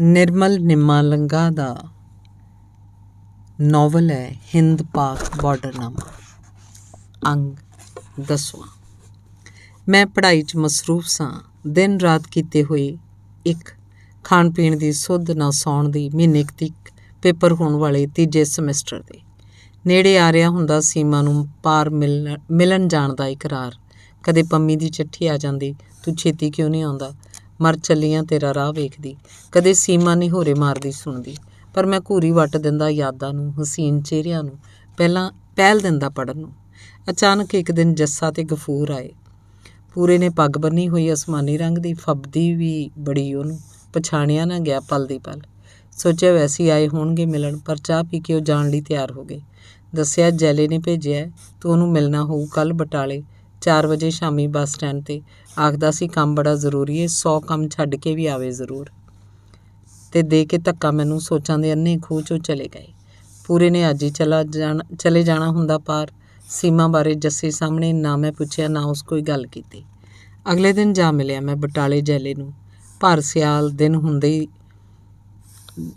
ਨਿਰਮਲ ਨਿੰਮਾਲੰਗਾ ਦਾ novel ਹੈ ਹਿੰਦ ਪਾਕ ਬਾਰਡਰਨਾਮਾ। ਅੰਗ 10ਵਾਂ। ਮੈਂ ਪੜ੍ਹਾਈ 'ਚ ਮਸਰੂਫ ਸਾਂ। ਦਿਨ ਰਾਤ ਕੀਤੇ ਹੋਏ ਇੱਕ ਖਾਣ ਪੀਣ ਦੀ ਸੁੱਧ ਨਾ ਸੌਣ ਦੀ। ਮਹੀਨੇ ਕੁ ਤੀਕ ਪੇਪਰ ਹੋਣ ਵਾਲੇ ਤੀਜੇ ਸਮੈਸਟਰ ਦੇ ਨੇੜੇ ਆ ਰਿਹਾ ਹੁੰਦਾ ਸੀਮਾ ਨੂੰ ਪਾਰ ਮਿਲਣ ਜਾਣ ਦਾ ਇਕਰਾਰ। ਕਦੇ ਪੰਮੀ ਦੀ ਚਿੱਠੀ ਆ ਜਾਂਦੀ, ਤੂੰ ਛੇਤੀ ਕਿਉਂ ਨਹੀਂ ਆਉਂਦਾ, ਮਰ ਚੱਲੀਆਂ ਤੇਰਾ ਰਾਹ ਵੇਖਦੀ। ਕਦੇ ਸੀਮਾ ਨਿਹੋਰੇ ਮਾਰਦੀ ਸੁਣਦੀ, ਪਰ ਮੈਂ ਘੂਰੀ ਵੱਟ ਦਿੰਦਾ ਯਾਦਾਂ ਨੂੰ, ਹਸੀਨ ਚਿਹਰਿਆਂ ਨੂੰ ਪਹਿਲ ਦਿੰਦਾ ਪੜ੍ਹਨ ਨੂੰ। ਅਚਾਨਕ ਇੱਕ ਦਿਨ ਜੱਸਾ ਤੇ ਗਫੂਰ ਆਏ। ਪੂਰੇ ਨੇ ਪੱਗ ਬੰਨੀ ਹੋਈ ਅਸਮਾਨੀ ਰੰਗ ਦੀ, ਫੱਬਦੀ ਵੀ ਬੜੀ ਉਹਨੂੰ, ਪਛਾਣਿਆ ਨਾ ਗਿਆ ਪਲ ਦੀ ਪਲ। ਸੋਚਿਆ ਵੈਸੇ ਆਏ ਹੋਣਗੇ ਮਿਲਣ, ਪਰ ਚਾਹ ਪੀ ਕੇ ਉਹ ਜਾਣ ਲਈ ਤਿਆਰ ਹੋ ਗਏ। ਦੱਸਿਆ ਜੈਲੇ ਨੇ ਭੇਜਿਆ, ਤੂੰ ਉਹਨੂੰ ਮਿਲਣਾ ਹੋਊ ਕੱਲ੍ਹ ਬਟਾਲੇ 4 ਵਜੇ ਸ਼ਾਮੀ ਬੱਸ ਸਟੈਂਡ 'ਤੇ। ਆਖਦਾ ਸੀ ਕੰਮ ਬੜਾ ਜ਼ਰੂਰੀ ਏ, 100 ਕੰਮ ਛੱਡ ਕੇ ਵੀ ਆਵੇ ਜ਼ਰੂਰ। ਤੇ ਦੇ ਕੇ ਧੱਕਾ ਮੈਨੂੰ ਸੋਚਾਂ ਦੇ ਅੰਨੇ ਖੂਹ 'ਚੋਂ ਚਲੇ ਗਏ। ਪੂਰੇ ਨੇ ਅੱਜ ਹੀ ਚਲੇ ਜਾਣਾ ਹੁੰਦਾ ਪਾਰ। ਸੀਮਾ ਬਾਰੇ ਜੱਸੇ ਸਾਹਮਣੇ ਨਾ ਮੈਂ ਪੁੱਛਿਆ, ਨਾ ਉਸ ਕੋਈ ਗੱਲ ਕੀਤੀ। ਅਗਲੇ ਦਿਨ ਜਾ ਮਿਲਿਆ ਮੈਂ ਬਟਾਲੇ ਜੈਲੇ ਨੂੰ। ਭਰ ਸਿਆਲ ਦਿਨ ਹੁੰਦੇ ਹੀ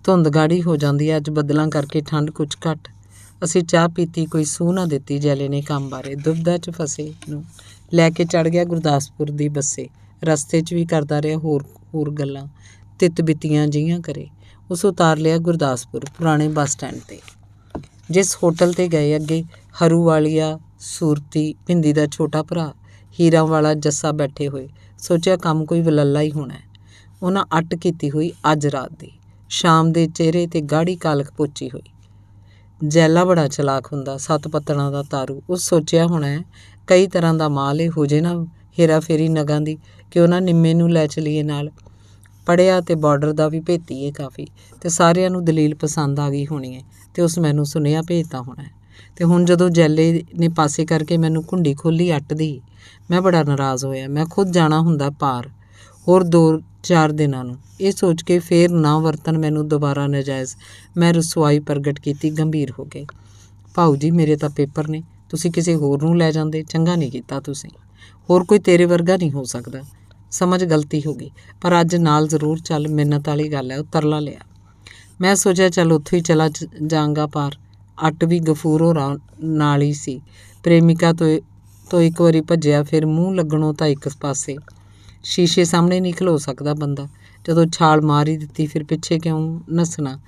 ਧੁੰਦ ਗਾੜੀ ਹੋ ਜਾਂਦੀ ਹੈ। ਅੱਜ ਬੱਦਲਾਂ ਕਰਕੇ ਠੰਡ ਕੁਝ ਘੱਟ। ਅਸੀਂ ਚਾਹ ਪੀਤੀ, ਕੋਈ ਸੂਹ ਨਾ ਦਿੱਤੀ ਜੈਲੇ ਨੇ ਕੰਮ ਬਾਰੇ। ਦੁਬਿਧਾ 'ਚ ਫਸੇ ਨੂੰ ਲੈ ਕੇ ਚੜ੍ਹ ਗਿਆ ਗੁਰਦਾਸਪੁਰ ਦੀ ਬੱਸੇ। ਰਸਤੇ 'ਚ ਵੀ ਕਰਦਾ ਰਿਹਾ ਹੋਰ ਗੱਲਾਂ, ਤਿੱਤ ਬਿੱਤੀਆਂ ਜਿਹੀਆਂ ਕਰੇ। ਉਸ ਉਤਾਰ ਲਿਆ ਗੁਰਦਾਸਪੁਰ ਪੁਰਾਣੇ ਬੱਸ ਸਟੈਂਡ 'ਤੇ। ਜਿਸ ਹੋਟਲ 'ਤੇ ਗਏ ਅੱਗੇ ਹਰੂਵਾਲੀਆ ਸੂਰਤੀ, ਭਿੰਦੀ ਦਾ ਛੋਟਾ ਭਰਾ, ਹੀਰਾਂ ਵਾਲਾ ਜੱਸਾ ਬੈਠੇ ਹੋਏ। ਸੋਚਿਆ ਕੰਮ ਕੋਈ ਵਲੱਲਾ ਹੀ ਹੋਣਾ। ਉਹਨਾਂ ਅੱਟ ਕੀਤੀ ਹੋਈ ਅੱਜ ਰਾਤ ਦੀ। ਸ਼ਾਮ ਦੇ ਚਿਹਰੇ 'ਤੇ ਗਾੜੀ ਕਾਲਖ ਪੋਚੀ ਹੋਈ। ਜੈਲਾ ਬੜਾ ਚਲਾਕ ਹੁੰਦਾ, 7 ਪੱਤਣਾਂ ਦਾ ਤਾਰੂ। ਉਸ ਸੋਚਿਆ ਹੋਣਾ ਕਈ ਤਰ੍ਹਾਂ ਦਾ ਮਾਲ ਏ, ਹੋ ਜੇ ਨਾ ਹੇਰਾ ਫੇਰੀ ਨਗਾਂ ਦੀ, ਕਿ ਉਹਨਾਂ ਨਿੰਮੇ ਨੂੰ ਲੈ ਚਲੀਏ ਨਾਲ। ਪੜ੍ਹਿਆ ਤੇ ਬਾਰਡਰ ਦਾ ਵੀ ਭੇਤੀ ਏ ਕਾਫੀ, ਤੇ ਸਾਰਿਆਂ ਨੂੰ ਦਲੀਲ ਪਸੰਦ ਆ ਗਈ ਹੋਣੀ ਏ, ਤੇ ਉਸ ਮੈਨੂੰ ਸੁਨੇਹਾ ਭੇਜਤਾ ਹੋਣਾ। ਤੇ ਹੁਣ ਜਦੋਂ ਜੈਲੇ ਨੇ ਪਾਸੇ ਕਰਕੇ ਮੈਨੂੰ ਘੁੰਡੀ ਖੋਲ੍ਹੀ ਅੱਟ ਦੀ, ਮੈਂ ਬੜਾ ਨਾਰਾਜ਼ ਹੋਇਆ। ਮੈਂ ਖੁਦ ਜਾਣਾ ਹੁੰਦਾ ਪਾਰ ਹੋਰ 2-4 ਦਿਨਾਂ ਨੂੰ। ਇਹ ਸੋਚ ਕੇ ਫੇਰ ਨਾ ਵਰਤਨ ਮੈਨੂੰ ਦੁਬਾਰਾ ਨਜਾਇਜ਼। ਮੈਂ ਰਸਵਾਈ ਪ੍ਰਗਟ ਕੀਤੀ, ਗੰਭੀਰ ਹੋ ਗਏ। ਭਾਊ ਜੀ, ਮੇਰੇ ਤਾਂ ਪੇਪਰ ਨੇ, ਤੁਸੀਂ ਕਿਸੇ ਹੋਰ ਨੂੰ ਲੈ ਜਾਂਦੇ। ਚੰਗਾ ਨਹੀਂ ਕੀਤਾ ਤੁਸੀਂ, ਹੋਰ ਕੋਈ ਤੇਰੇ ਵਰਗਾ ਨਹੀਂ ਹੋ ਸਕਦਾ। ਸਮਝ ਗਲਤੀ ਹੋ ਗਈ, ਪਰ ਅੱਜ ਨਾਲ ਜ਼ਰੂਰ ਚੱਲ, ਮਿੰਨਤ ਵਾਲੀ ਗੱਲ ਹੈ। ਉਹ ਤਰਲਾ ਲਿਆ। ਮੈਂ ਸੋਚਿਆ ਚੱਲ ਉੱਥੋਂ ਹੀ ਚਲਾ ਜਾਵਾਂਗਾ ਪਾਰ। ਅੱਟ ਵੀ ਗਫੂਰ ਹੋਰਾਂ ਨਾਲ ਹੀ ਸੀ। ਪ੍ਰੇਮਿਕਾ ਤੋਂ ਇੱਕ ਵਾਰੀ ਭੱਜਿਆ, ਫਿਰ ਮੂੰਹ ਲੱਗਣੋਂ ਤਾਂ ਇੱਕ ਪਾਸੇ। ਸ਼ੀਸ਼ੇ ਸਾਹਮਣੇ ਨਹੀਂ ਖਲੋ ਸਕਦਾ ਬੰਦਾ। ਜਦੋਂ ਛਾਲ ਮਾਰ ਹੀ ਦਿੱਤੀ, ਫਿਰ ਪਿੱਛੇ ਕਿਉਂ ਨੱਸਣਾ।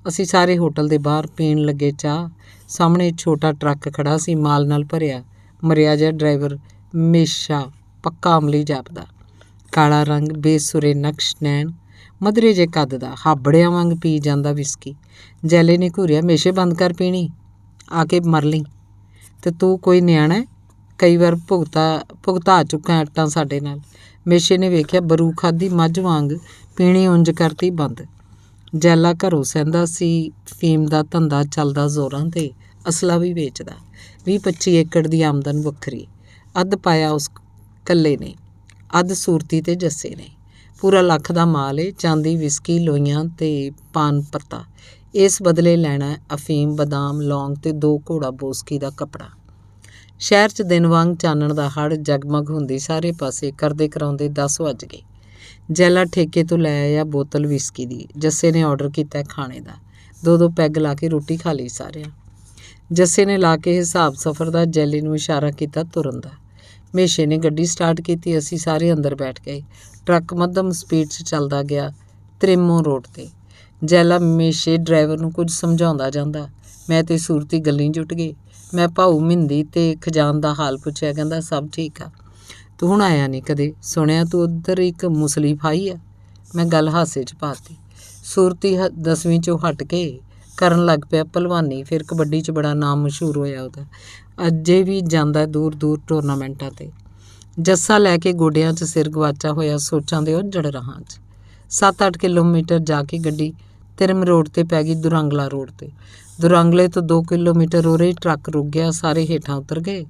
ਅਸੀਂ ਸਾਰੇ ਹੋਟਲ ਦੇ ਬਾਹਰ ਪੀਣ ਲੱਗੇ ਚਾਹ। ਸਾਹਮਣੇ ਛੋਟਾ ਟਰੱਕ ਖੜ੍ਹਾ ਸੀ, ਮਾਲ ਨਾਲ ਭਰਿਆ। ਮਰਿਆ ਜਿਹਾ ਡਰਾਈਵਰ, ਹਮੇਸ਼ਾ ਪੱਕਾ ਅਮਲੀ ਜਾਪਦਾ। ਕਾਲਾ ਰੰਗ, ਬੇਸੁਰੇ ਨਕਸ਼ ਨੈਣ, ਮਧਰੇ ਜੇ ਕੱਦ ਦਾ, ਹਾਬੜਿਆਂ ਵਾਂਗ ਪੀ ਜਾਂਦਾ ਵਿਸਕੀ। ਜੈਲੇ ਨੇ ਘੂਰਿਆ, ਮੇਸ਼ੇ ਬੰਦ ਕਰ ਪੀਣੀ, ਆ ਕੇ ਮਰ ਲਈ। ਤੇ ਤੂੰ ਕੋਈ ਨਿਆਣਾ, ਕਈ ਵਾਰ ਭੁਗਤਾ ਚੁੱਕਾ ਅੱਟਾਂ ਸਾਡੇ ਨਾਲ। ਮੇਸ਼ੇ ਨੇ ਵੇਖਿਆ, ਬਰੂ ਖਾਧੀ ਮੱਝ ਵਾਂਗ ਪੀਣੀ ਉਂਝ ਕਰਤੀ ਬੰਦ। ਜੈਲਾ ਘਰੋਂ ਸਹਿੰਦਾ ਸੀ, ਫੀਮ ਦਾ ਧੰਦਾ ਚੱਲਦਾ ਜ਼ੋਰਾਂ 'ਤੇ, ਅਸਲਾ ਵੀ ਵੇਚਦਾ। 20-25 ਏਕੜ ਦੀ ਆਮਦਨ ਵੱਖਰੀ। ਅੱਧ ਪਾਇਆ ਉਸ ਕੱਲੇ ਨੇ, ਅੱਧ ਸੂਰਤੀ ਤੇ ਜੱਸੇ ਨੇ। ਪੂਰਾ ਲੱਖ ਦਾ ਮਾਲ ਏ, ਚਾਂਦੀ, ਵਿਸਕੀ, ਲੋਈਆਂ ਤੇ ਪਾਨ ਪੱਤਾ। ਇਸ ਬਦਲੇ ਲੈਣਾ ਅਫੀਮ, ਬਦਾਮ, ਲੌਂਗ ਤੇ 2 ਘੋੜਾ ਬੋਸਕੀ ਦਾ ਕੱਪੜਾ। ਸ਼ਹਿਰ 'ਚ ਦਿਨ ਵਾਂਗ ਚਾਨਣ ਦਾ ਹੜ ਜਗਮਗ ਹੁੰਦੀ ਸਾਰੇ ਪਾਸੇ। ਕਰਦੇ ਕਰਾਉਂਦੇ 10 ਵੱਜ ਗਏ। ਜੈਲਾ ਠੇਕੇ ਤੋਂ ਲੈ ਆਇਆ ਬੋਤਲ ਵਿਸਕੀ ਦੀ। ਜੱਸੇ ਨੇ ਆਰਡਰ ਕੀਤਾ ਖਾਣੇ ਦਾ। 2-2 ਪੈਗ ਲਾ ਕੇ ਰੋਟੀ ਖਾ ਲਈ ਸਾਰਿਆਂ। ਜੱਸੇ ਨੇ ਲਾ ਕੇ ਹਿਸਾਬ ਸਫ਼ਰ ਦਾ, ਜੈਲੇ ਨੂੰ ਇਸ਼ਾਰਾ ਕੀਤਾ ਤੁਰਨ ਦਾ। ਮੇਸ਼ੇ ਨੇ ਗੱਡੀ ਸਟਾਰਟ ਕੀਤੀ। ਅਸੀਂ ਸਾਰੇ ਅੰਦਰ ਬੈਠ ਗਏ। ਟਰੱਕ ਮੱਧਮ ਸਪੀਡ 'ਚ ਚੱਲਦਾ ਗਿਆ ਤ੍ਰਿਮੋ ਰੋਡ 'ਤੇ। ਜੈਲਾ ਮੇਸ਼ੇ ਡਰਾਈਵਰ ਨੂੰ ਕੁਝ ਸਮਝਾਉਂਦਾ ਜਾਂਦਾ। ਮੈਂ ਤੇ ਸੂਰਤੀ ਗੱਲੀਂ ਜੁਟ ਗਏ। ਮੈਂ ਭਾਊ ਮਿੰਦੀ ਤੇ ਖਜਾਨ ਦਾ ਹਾਲ ਪੁੱਛਿਆ। ਕਹਿੰਦਾ ਸਭ ਠੀਕ ਆ। ਤੂੰ ਹੁਣ ਆਇਆ ਨਹੀਂ ਕਦੇ, ਸੁਣਿਆ ਤੂੰ ਉੱਧਰ ਇੱਕ ਮੁਸਲੀ ਫਾਈ ਆ। ਮੈਂ ਗੱਲ ਹਾਸੇ 'ਚ ਪਾਤੀ। ਸੂਰਤੀ 10ਵੀਂ 'ਚੋਂ ਹਟ ਕੇ ਕਰਨ ਲੱਗ ਪਿਆ ਭਲਵਾਨੀ। ਫਿਰ ਕਬੱਡੀ 'ਚ ਬੜਾ ਨਾਮ ਮਸ਼ਹੂਰ ਹੋਇਆ ਉਹਦਾ। ਅਜੇ ਵੀ ਜਾਂਦਾ ਦੂਰ ਦੂਰ ਟੂਰਨਾਮੈਂਟਾਂ 'ਤੇ। ਜੱਸਾ ਲੈ ਕੇ ਗੋਡਿਆਂ 'ਚ ਸਿਰ ਗਵਾਚਾ ਹੋਇਆ ਸੋਚਾਂ ਦੇ ਉੱਜੜ ਰਾਹਾਂ 'ਚ। 7-8 ਕਿਲੋਮੀਟਰ ਜਾ ਕੇ ਗੱਡੀ ਤਿਰਮ ਰੋਡ 'ਤੇ ਪੈ ਗਈ, ਦੁਰਾਂਗਲਾ ਰੋਡ 'ਤੇ। ਦੁਰਾਂਗਲੇ ਤੋਂ 2 ਕਿਲੋਮੀਟਰ ਉਰੇ ਟਰੱਕ ਰੁਕ ਗਿਆ। ਸਾਰੇ ਹੇਠਾਂ ਉਤਰ ਗਏ।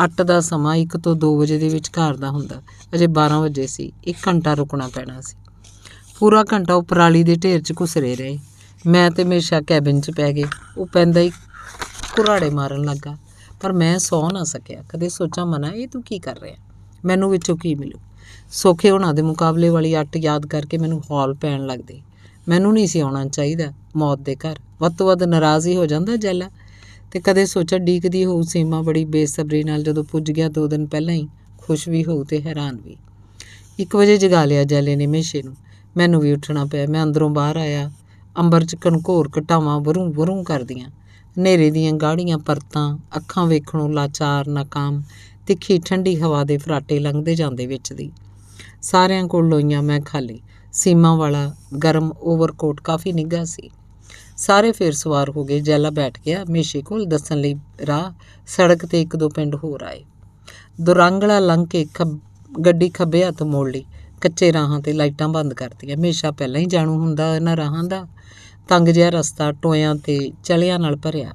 ਅੱਟ ਦਾ ਸਮਾਂ 1 ਤੋਂ 2 ਵਜੇ ਦੇ ਵਿਚਕਾਰ ਦਾ ਹੁੰਦਾ। ਅਜੇ 12 ਵਜੇ ਸੀ। 1 ਘੰਟਾ ਰੁਕਣਾ ਪੈਣਾ ਸੀ। ਪੂਰਾ ਘੰਟਾ ਉਹ ਪਰਾਲੀ ਦੇ ਢੇਰ 'ਚ ਘੁਸਰੇ ਰਹੇ। ਮੈਂ ਤੇ ਹਮੇਸ਼ਾ ਕੈਬਿਨ 'ਚ ਪੈ ਗਏ। ਉਹ ਪੈਂਦਾ ਹੀ ਘੁਰਾੜੇ ਮਾਰਨ ਲੱਗਾ, ਪਰ ਮੈਂ ਸੌ ਨਾ ਸਕਿਆ। ਕਦੇ ਸੋਚਾਂ ਮਨਾ, ਇਹ ਤੂੰ ਕੀ ਕਰ ਰਿਹਾ, ਮੈਨੂੰ ਵਿੱਚੋਂ ਕੀ ਮਿਲੂ। ਸੌਖੇ ਹੋਣਾ ਦੇ ਮੁਕਾਬਲੇ ਵਾਲੀ ਅੱਟ ਯਾਦ ਕਰਕੇ ਮੈਨੂੰ ਹੌਲ ਪੈਣ ਲੱਗਦੇ। ਮੈਨੂੰ ਨਹੀਂ ਸੀ ਆਉਣਾ ਚਾਹੀਦਾ ਮੌਤ ਦੇ ਘਰ। ਵੱਧ ਤੋਂ ਵੱਧ ਨਾਰਾਜ਼ ਹੀ ਹੋ ਜਾਂਦਾ ਜੈਲਾ। ਤੇ ਕਦੇ ਸੋਚਿਆ ਡੀਕਦੀ ਹੋਊ ਸੀਮਾ ਬੜੀ ਬੇਸਬਰੀ ਨਾਲ। ਜਦੋਂ ਪੁੱਜ ਗਿਆ 2 ਦਿਨ ਪਹਿਲਾਂ ਹੀ ਖੁਸ਼ ਵੀ ਹੋਊ ਤੇ ਹੈਰਾਨ ਵੀ। 1 ਵਜੇ ਜਗਾ ਲਿਆ ਜੈਲੇ ਨੇ ਮੇਸ਼ੇ ਨੂੰ। ਮੈਨੂੰ ਵੀ ਉੱਠਣਾ ਪਿਆ। ਮੈਂ ਅੰਦਰੋਂ ਬਾਹਰ ਆਇਆ। ਅੰਬਰ 'ਚ ਘਨਘੋਰ ਘਟਾਵਾਂ ਵਰੂ ਵਰੂ ਕਰਦੀਆਂ, ਹਨੇਰੇ ਦੀਆਂ ਗਾੜੀਆਂ ਪਰਤਾਂ, ਅੱਖਾਂ ਵੇਖਣੋਂ ਲਾਚਾਰ ਨਾਕਾਮ, ਤਿੱਖੀ ਠੰਡੀ ਹਵਾ ਦੇ ਫਰਾਟੇ ਲੰਘਦੇ ਜਾਂਦੇ ਵਿੱਚ ਦੀ। ਸਾਰਿਆਂ ਕੋਲ ਲੋਈਆਂ, ਮੈਂ ਖਾਲੀ। ਸੀਮਾ ਵਾਲਾ ਗਰਮ ਓਵਰਕੋਟ ਕਾਫੀ ਨਿੱਘਾ ਸੀ। ਸਾਰੇ ਫੇਰ ਸਵਾਰ ਹੋ ਗਏ। ਜੈਲਾ ਬੈਠ ਗਿਆ ਮੇਸ਼ੇ ਕੋਲ ਦੱਸਣ ਲਈ ਰਾਹ। ਸੜਕ 'ਤੇ 1-2 ਪਿੰਡ ਹੋਰ ਆਏ। ਦੁਰਾਂਗਲਾ ਲੰਘ ਕੇ ਗੱਡੀ ਖੱਬੇ ਹੱਥ ਮੋੜ ਲਈ। ਕੱਚੇ ਰਾਹਾਂ 'ਤੇ ਲਾਈਟਾਂ ਬੰਦ ਕਰਤੀਆਂ। ਹਮੇਸ਼ਾ ਪਹਿਲਾਂ ਹੀ ਜਾਣੂ ਹੁੰਦਾ ਇਹਨਾਂ ਰਾਹਾਂ ਦਾ। ਤੰਗ ਜਿਹਾ ਰਸਤਾ ਟੋਇਆਂ ਤੇ ਚਲਿਆਂ ਨਾਲ ਭਰਿਆ।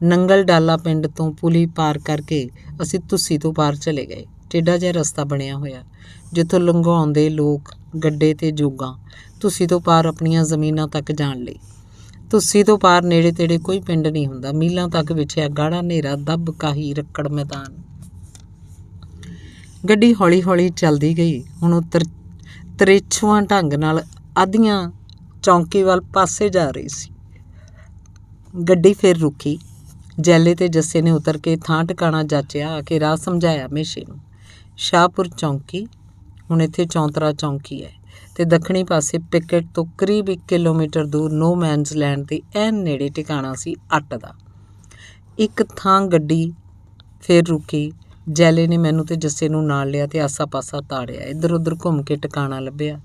ਨੰਗਲ ਡਾਲਾ ਪਿੰਡ ਤੋਂ ਪੁਲੀ ਪਾਰ ਕਰਕੇ ਅਸੀਂ ਤੁੱਸੀ ਤੋਂ ਪਾਰ ਚਲੇ ਗਏ। ਟੇਢਾ ਜਿਹਾ ਰਸਤਾ ਬਣਿਆ ਹੋਇਆ ਜਿੱਥੋਂ ਲੰਘਾਉਂਦੇ ਲੋਕ ਗੱਡੇ ਤੇ ਜੋਗਾਂ ਤੁੱਸੀ ਤੋਂ ਪਾਰ ਆਪਣੀਆਂ ਜ਼ਮੀਨਾਂ ਤੱਕ ਜਾਣ ਲਈ। ਤੁੱਸੀ ਤੋਂ ਪਾਰ ਨੇੜੇ ਤੇੜੇ ਕੋਈ ਪਿੰਡ ਨਹੀਂ ਹੁੰਦਾ। ਮੀਲਾਂ ਤੱਕ ਵਿਛਿਆ ਗਾੜਾ ਹਨੇਰਾ, ਦੱਬ ਕਾਹੀ ਰੱਕੜ ਮੈਦਾਨ। ਗੱਡੀ ਹੌਲੀ ਹੌਲੀ ਚੱਲਦੀ ਗਈ। ਹੁਣ ਉਹ ਤਰੇਛੂਆਂ ਢੰਗ ਨਾਲ ਆਧੀਆਂ ਚੌਂਕੀ ਵੱਲ ਪਾਸੇ ਜਾ ਰਹੀ ਸੀ। ਗੱਡੀ ਫਿਰ ਰੁਕੀ। ਜੈਲੇ ਤੇ ਜੱਸੇ ਨੇ ਉਤਰ ਕੇ ਥਾਂ ਟਿਕਾਣਾ ਜਾਚਿਆ। ਆ ਕੇ ਰਾਹ ਸਮਝਾਇਆ ਮੇਸ਼ੇ ਨੂੰ। ਸ਼ਾਹਪੁਰ ਚੌਂਕੀ, ਹੁਣ ਇੱਥੇ ਚੌਂਤਰਾ ਚੌਂਕੀ ਹੈ, ਤੇ ਦੱਖਣੀ ਪਾਸੇ ਪਿਕਟ ਤੋਂ ਕਰੀਬ 1 ਕਿਲੋਮੀਟਰ ਦੂਰ ਨੋ ਮੈਨਸ ਲੈਂਡ ਦੇ ਐਨ ਨੇੜੇ ਟਿਕਾਣਾ ਸੀ ਅੱਟ ਦਾ। ਇੱਕ ਥਾਂ ਗੱਡੀ ਫਿਰ ਰੁਕੀ। ਜੈਲੇ ਨੇ ਮੈਨੂੰ ਤੇ ਜੱਸੇ ਨੂੰ ਨਾਲ ਲਿਆ ਤੇ ਆਸਾ ਪਾਸਾ ਤਾੜਿਆ। ਇੱਧਰ ਉੱਧਰ ਘੁੰਮ ਕੇ ਟਿਕਾਣਾ ਲੱਭਿਆ।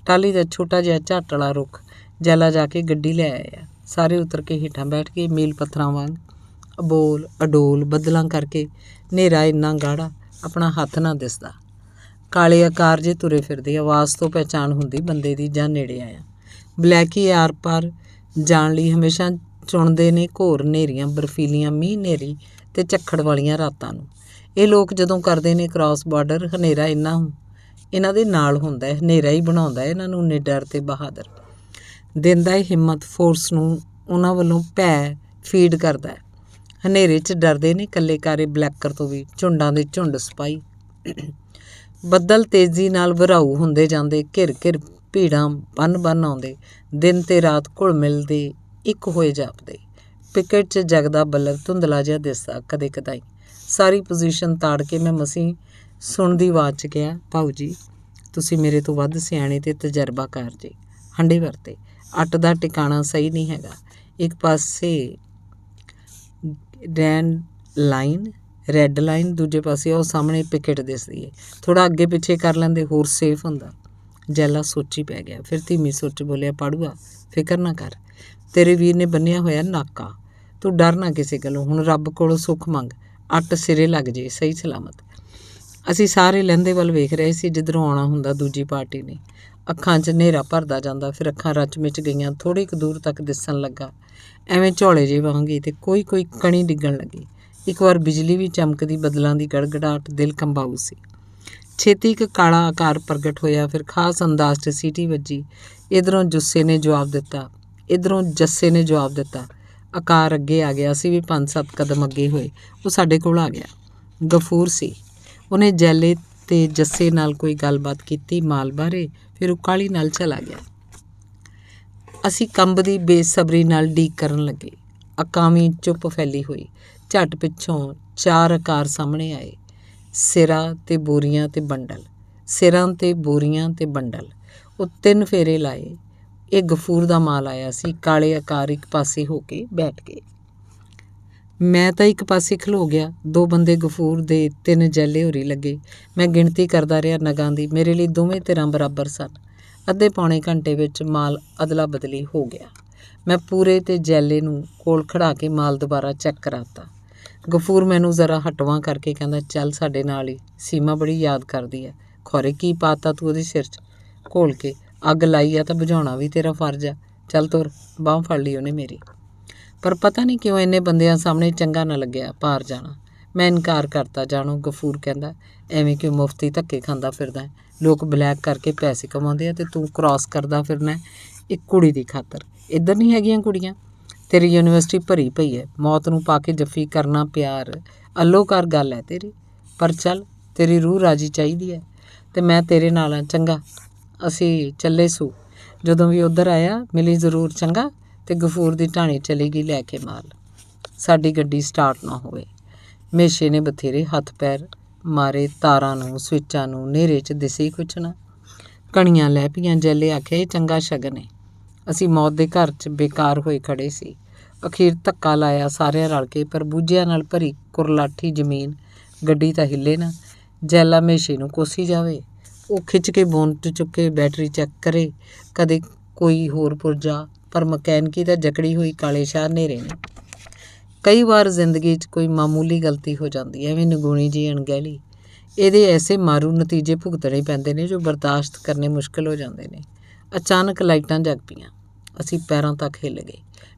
ਟਾਹਲੀ ਦਾ ਛੋਟਾ ਜਿਹਾ ਝਾਟ ਵਾਲਾ ਰੁੱਖ। ਜੈਲਾ ਜਾ ਕੇ ਗੱਡੀ ਲੈ ਆਇਆ। ਸਾਰੇ ਉਤਰ ਕੇ ਹੇਠਾਂ ਬੈਠ ਕੇ ਮੀਲ ਪੱਥਰਾਂ ਵਾਂਗ ਅਬੋਲ ਅਡੋਲ ਬੱਦਲਾਂ ਕਰਕੇ ਹਨੇਰਾ ਇੰਨਾ ਗਾੜਾ ਆਪਣਾ ਹੱਥ ਨਾ ਦਿਸਦਾ। ਕਾਲੇ ਆਕਾਰ ਜੇ ਤੁਰੇ ਫਿਰਦੇ। ਆਵਾਜ਼ ਤੋਂ ਪਹਿਚਾਣ ਹੁੰਦੀ ਬੰਦੇ ਦੀ ਜਾਂ ਨੇੜੇ ਆਇਆ। ਬਲੈਕੀ ਆਰ ਪਾਰ ਜਾਣ ਲਈ ਹਮੇਸ਼ਾ ਚੁਣਦੇ ਨੇ ਘੋਰ ਹਨੇਰੀਆਂ, ਬਰਫੀਲੀਆਂ ਮੀਂਹ ਹਨੇਰੀ ਤੇ ਝੱਖੜ ਵਾਲੀਆਂ ਰਾਤਾਂ ਨੂੰ। ਇਹ ਲੋਕ ਜਦੋਂ ਕਰਦੇ ਨੇ ਕ੍ਰਾਸ ਬਾਰਡਰ, ਹਨੇਰਾ ਇਹਨਾਂ ਦੇ ਨਾਲ ਹੁੰਦਾ ਹੈ। ਹਨੇਰਾ ਹੀ ਬਣਾਉਂਦਾ ਇਹਨਾਂ ਨੂੰ ਨਿਡਰ ਤੇ ਬਹਾਦਰ। ਦਿੰਦਾ ਹੈ ਹਿੰਮਤ, ਫੋਰਸ ਨੂੰ ਉਹਨਾਂ ਵੱਲੋਂ ਭੈ ਫੀਡ ਕਰਦਾ ਹੈ। ਹਨੇਰੇ 'ਚ ਡਰਦੇ ਨੇ ਇਕੱਲੇ ਕਾਰੇ ਬਲੈਕਰ ਤੋਂ ਵੀ, ਝੁੰਡਾਂ ਦੇ ਝੁੰਡ ਸਿਪਾਹੀ। ਬੱਦਲ ਤੇਜ਼ੀ ਨਾਲ ਵਰਾਊ ਹੁੰਦੇ ਜਾਂਦੇ। ਘਿਰ ਘਿਰ ਭੀੜਾਂ ਬੰਨ ਆਉਂਦੇ। ਦਿਨ ਤੇ ਰਾਤ ਘੁਲ ਮਿਲਦੇ ਇੱਕ ਹੋਏ ਜਾਪਦੇ। ਪਿਕਟ 'ਚ ਜਗਦਾ ਬਲਬ ਧੁੰਦਲਾ ਜਿਹਾ ਦਿਸਦਾ ਕਦੇ ਕਦਾਈ। ਸਾਰੀ ਪੋਜੀਸ਼ਨ ਤਾੜ ਕੇ ਮੈਂ ਮਸੀਂ ਸੁਣਦੀ ਆਵਾਜ਼ 'ਚ ਕਿਹਾ, ਭਾਊ ਜੀ ਤੁਸੀਂ ਮੇਰੇ ਤੋਂ ਵੱਧ ਸਿਆਣੇ ਤੇ ਤਜਰਬਾਕਾਰ ਜੀ। ਹੰਡੇ ਵਰਤੇ। ਅੱਟ ਦਾ ਟਿਕਾਣਾ ਸਹੀ ਨਹੀਂ ਹੈਗਾ। ਇੱਕ ਪਾਸੇ ਰੈੱਡ ਲਾਈਨ, ਦੂਜੇ ਪਾਸੇ ਉਹ ਸਾਹਮਣੇ ਪਿਕਟ ਦਿਸਦੀ ਹੈ। ਥੋੜ੍ਹਾ ਅੱਗੇ ਪਿੱਛੇ ਕਰ ਲੈਂਦੇ ਹੋਰ ਸੇਫ ਹੁੰਦਾ। ਜੈਲਾ ਸੋਚੀ ਪੈ ਗਿਆ। ਫਿਰ ਧੀਮੀ ਸੁਰ 'ਚ ਬੋਲਿਆ, ਪਾੜੂਆ ਫਿਕਰ ਨਾ ਕਰ, ਤੇਰੇ ਵੀਰ ਨੇ ਬੰਨਿਆ ਹੋਇਆ ਨਾਕਾ। ਤੂੰ ਡਰ ਨਾ ਕਿਸੇ ਗੱਲੋਂ। ਹੁਣ ਰੱਬ ਕੋਲੋਂ ਸੁੱਖ ਮੰਗ, ਅੱਟ ਸਿਰੇ ਲੱਗ ਜੇ ਸਹੀ ਸਲਾਮਤ। ਅਸੀਂ ਸਾਰੇ ਲਹਿੰਦੇ ਵੱਲ ਵੇਖ ਰਹੇ ਸੀ ਜਿੱਧਰੋਂ ਆਉਣਾ ਹੁੰਦਾ ਦੂਜੀ ਪਾਰਟੀ ਨੇ। ਅੱਖਾਂ 'ਚ ਹਨੇਰਾ ਭਰਦਾ ਜਾਂਦਾ। ਫਿਰ ਅੱਖਾਂ ਰਚ ਮਿਚ ਗਈਆਂ। ਥੋੜ੍ਹੀ ਕੁ ਦੂਰ ਤੱਕ ਦਿਸਣ ਲੱਗਾ ਐਵੇਂ ਝੋਲੇ ਜਿਹੇ ਵਾਂਗੀ, ਤੇ ਕੋਈ ਕਣੀ ਡਿੱਗਣ ਲੱਗੀ। ਇੱਕ ਵਾਰ ਬਿਜਲੀ ਵੀ ਚਮਕਦੀ, ਬੱਦਲਾਂ ਦੀ ਗੜਗੜਾਹਟ ਦਿਲ ਕੰਬਾਊ ਸੀ। ਛੇਤੀ ਇੱਕ ਕਾਲਾ ਆਕਾਰ ਪ੍ਰਗਟ ਹੋਇਆ। ਫਿਰ ਖਾਸ ਅੰਦਾਜ਼ 'ਚ ਸੀਟੀ ਵੱਜੀ। ਇੱਧਰੋਂ ਜੱਸੇ ਨੇ ਜਵਾਬ ਦਿੱਤਾ। ਆਕਾਰ ਅੱਗੇ ਆ ਗਿਆ। ਅਸੀਂ ਵੀ 5-7 ਕਦਮ ਅੱਗੇ ਹੋਏ। ਉਹ ਸਾਡੇ ਕੋਲ ਆ ਗਿਆ। ਗਫੂਰ ਸੀ। ਉਹਨੇ ਜੈਲੇ ਤੇ ਜੱਸੇ ਨਾਲ ਕੋਈ ਗੱਲਬਾਤ ਕੀਤੀ ਮਾਲ ਬਾਰੇ। ਫਿਰ ਉਹ ਕਾਹਲੀ ਨਾਲ ਚਲਾ ਗਿਆ। ਅਸੀਂ ਕੰਬਦੀ ਬੇਸਬਰੀ ਨਾਲ ਡੀਕ ਕਰਨ ਲੱਗੇ। ਅਕਾਮੀ ਚੁੱਪ ਫੈਲੀ ਹੋਈ। ਝੱਟ ਪਿੱਛੋਂ 4 ਆਕਾਰ ਸਾਹਮਣੇ ਆਏ। ਸਿਰਾਂ ਤੇ ਬੋਰੀਆਂ ਤੇ ਬੰਡਲ। ਉਹ 3 ਫੇਰੇ ਲਾਏ। ਇਹ ਗਫੂਰ ਦਾ ਮਾਲ ਆਇਆ ਸੀ। ਕਾਲੇ ਆਕਾਰ ਇੱਕ ਪਾਸੇ ਹੋ ਕੇ ਬੈਠ ਗਏ। ਮੈਂ ਤਾਂ ਇੱਕ ਪਾਸੇ ਖਲੋ ਗਿਆ। 2 ਬੰਦੇ ਗਫੂਰ ਦੇ, 3 ਜੈਲੇ ਹੋਰੀ ਲੱਗੇ। ਮੈਂ ਗਿਣਤੀ ਕਰਦਾ ਰਿਹਾ ਨਗਾਂ ਦੀ। ਮੇਰੇ ਲਈ ਦੋਵੇਂ ਧਿਰਾਂ ਬਰਾਬਰ ਸਨ। ਅੱਧੇ ਪੌਣੇ ਘੰਟੇ ਵਿੱਚ ਮਾਲ ਅਦਲਾ ਬਦਲੀ ਹੋ ਗਿਆ। ਮੈਂ ਪੂਰੇ ਤੇ ਜੈਲੇ ਨੂੰ ਕੋਲ ਖੜਾ ਕੇ ਮਾਲ ਦੁਬਾਰਾ ਚੈੱਕ ਕਰਾਤਾ। ਗਫੂਰ ਮੈਨੂੰ ਜ਼ਰਾ ਹਟਵਾਂ ਕਰਕੇ ਕਹਿੰਦਾ, ਚੱਲ ਸਾਡੇ ਨਾਲ ਹੀ, ਸੀਮਾ ਬੜੀ ਯਾਦ ਕਰਦੀ ਹੈ। ਖੌਰੇ ਕੀ ਪਾਤਾ ਤੂੰ ਉਹਦੇ ਸਿਰ 'ਚ ਘੋਲ ਕੇ। ਅੱਗ ਲਾਈ ਆ ਤਾਂ ਬੁਝਾਉਣਾ ਵੀ ਤੇਰਾ ਫਰਜ਼ ਆ। ਚੱਲ ਤੁਰ। ਬਾਂਹ ਫੜ ਲਈ ਉਹਨੇ ਮੇਰੀ। ਪਰ ਪਤਾ ਨਹੀਂ ਕਿਉਂ ਇੰਨੇ ਬੰਦਿਆਂ ਸਾਹਮਣੇ ਚੰਗਾ ਨਾ ਲੱਗਿਆ ਪਾਰ ਜਾਣਾ। ਮੈਂ ਇਨਕਾਰ ਕਰਤਾ। ਜਾਣੋ, ਗਫੂਰ ਕਹਿੰਦਾ, ਐਵੇਂ ਕਿਉਂ ਮੁਫਤੀ ਧੱਕੇ ਖਾਂਦਾ ਫਿਰਦਾ। ਲੋਕ ਬਲੈਕ ਕਰਕੇ ਪੈਸੇ ਕਮਾਉਂਦੇ ਆ ਤੇ ਤੂੰ ਕ੍ਰਾਸ ਕਰਦਾ ਫਿਰਨਾ ਇੱਕ ਕੁੜੀ ਦੀ ਖਾਤਰ। ਇੱਧਰ ਨਹੀਂ ਹੈਗੀਆਂ ਕੁੜੀਆਂ। ਤੇਰੀ ਯੂਨੀਵਰਸਿਟੀ ਭਰੀ ਪਈ ਹੈ। ਮੌਤ ਨੂੰ ਪਾ ਕੇ ਜੱਫੀ ਕਰਨਾ ਪਿਆਰ ਅੱਲੋਕਾਰ ਗੱਲ ਹੈ ਤੇਰੀ। ਪਰ ਚੱਲ, ਤੇਰੀ ਰੂਹ ਰਾਜੀ ਚਾਹੀਦੀ ਹੈ ਤੇ ਮੈਂ ਤੇਰੇ ਨਾਲ ਹਾਂ। ਚੰਗਾ, ਅਸੀਂ ਚੱਲੇ ਸੂ। ਜਦੋਂ ਵੀ ਉੱਧਰ ਆਇਆ ਮਿਲੀ ਜ਼ਰੂਰ, ਚੰਗਾ। ਤੇ ਗਫੂਰ ਦੀ ਢਾਣੀ ਚਲੀ ਗਈ ਲੈ ਕੇ ਮਾਲ। ਸਾਡੀ ਗੱਡੀ ਸਟਾਰਟ ਨਾ ਹੋਵੇ। ਮੇਸ਼ੇ ਨੇ ਬਥੇਰੇ ਹੱਥ ਪੈਰ ਮਾਰੇ, ਤਾਰਾਂ ਨੂੰ, ਸਵਿੱਚਾਂ ਨੂੰ, ਹਨੇਰੇ 'ਚ ਦਿਸੇ ਕੁਛ ਨਾ। ਕਣੀਆਂ ਲੈ ਪਈਆਂ। ਜੈਲੇ ਆਖਿਆ, ਇਹ ਚੰਗਾ ਸ਼ਗਨ ਏ। ਅਸੀਂ ਮੌਤ ਦੇ ਘਰ 'ਚ ਬੇਕਾਰ ਹੋਏ ਖੜੇ ਸੀ। ਅਖੀਰ ਧੱਕਾ ਲਾਇਆ ਸਾਰਿਆਂ ਰਲ ਕੇ, ਪਰ ਬੂਝਿਆਂ ਨਾਲ ਭਰੀ ਕੁਰਲਾਠੀ ਜ਼ਮੀਨ, ਗੱਡੀ ਤਾਂ ਹਿੱਲੇ ਨਾ। ਜੈਲਾ ਮੇਸ਼ੇ ਨੂੰ ਕੋਸੀ ਜਾਵੇ, ਉਹ ਖਿੱਚ ਕੇ ਬੋਨਟ ਚੁੱਕੇ, ਬੈਟਰੀ ਚੈੱਕ ਕਰੇ, ਕਦੇ ਕੋਈ ਹੋਰ ਪੁਰਜਾ, ਪਰ ਮਕੈਨਿਕੀ ਤਾਂ ਜਕੜੀ ਹੋਈ ਕਾਲੇ ਸ਼ਾਹ ਹਨੇਰੇ ਨੇ। ਕਈ ਵਾਰ ਜ਼ਿੰਦਗੀ 'ਚ ਕੋਈ ਮਾਮੂਲੀ ਗਲਤੀ ਹੋ ਜਾਂਦੀ ਹੈ, ਐਵੇਂ ਨਿਗੂਣੀ ਜੀ ਅਣਗਹਿਲੀ। ਇਹਦੇ ਐਸੇ ਮਾਰੂ ਨਤੀਜੇ ਭੁਗਤਣੇ ਪੈਂਦੇ ਨੇ ਜੋ ਬਰਦਾਸ਼ਤ ਕਰਨੇ ਮੁਸ਼ਕਿਲ ਹੋ ਜਾਂਦੇ ਨੇ। ਅਚਾਨਕ ਲਾਈਟਾਂ ਜਗ ਪਈਆਂ। ਅਸੀਂ ਪੈਰਾਂ ਤੱਕ ਹਿੱਲ ਗਏ।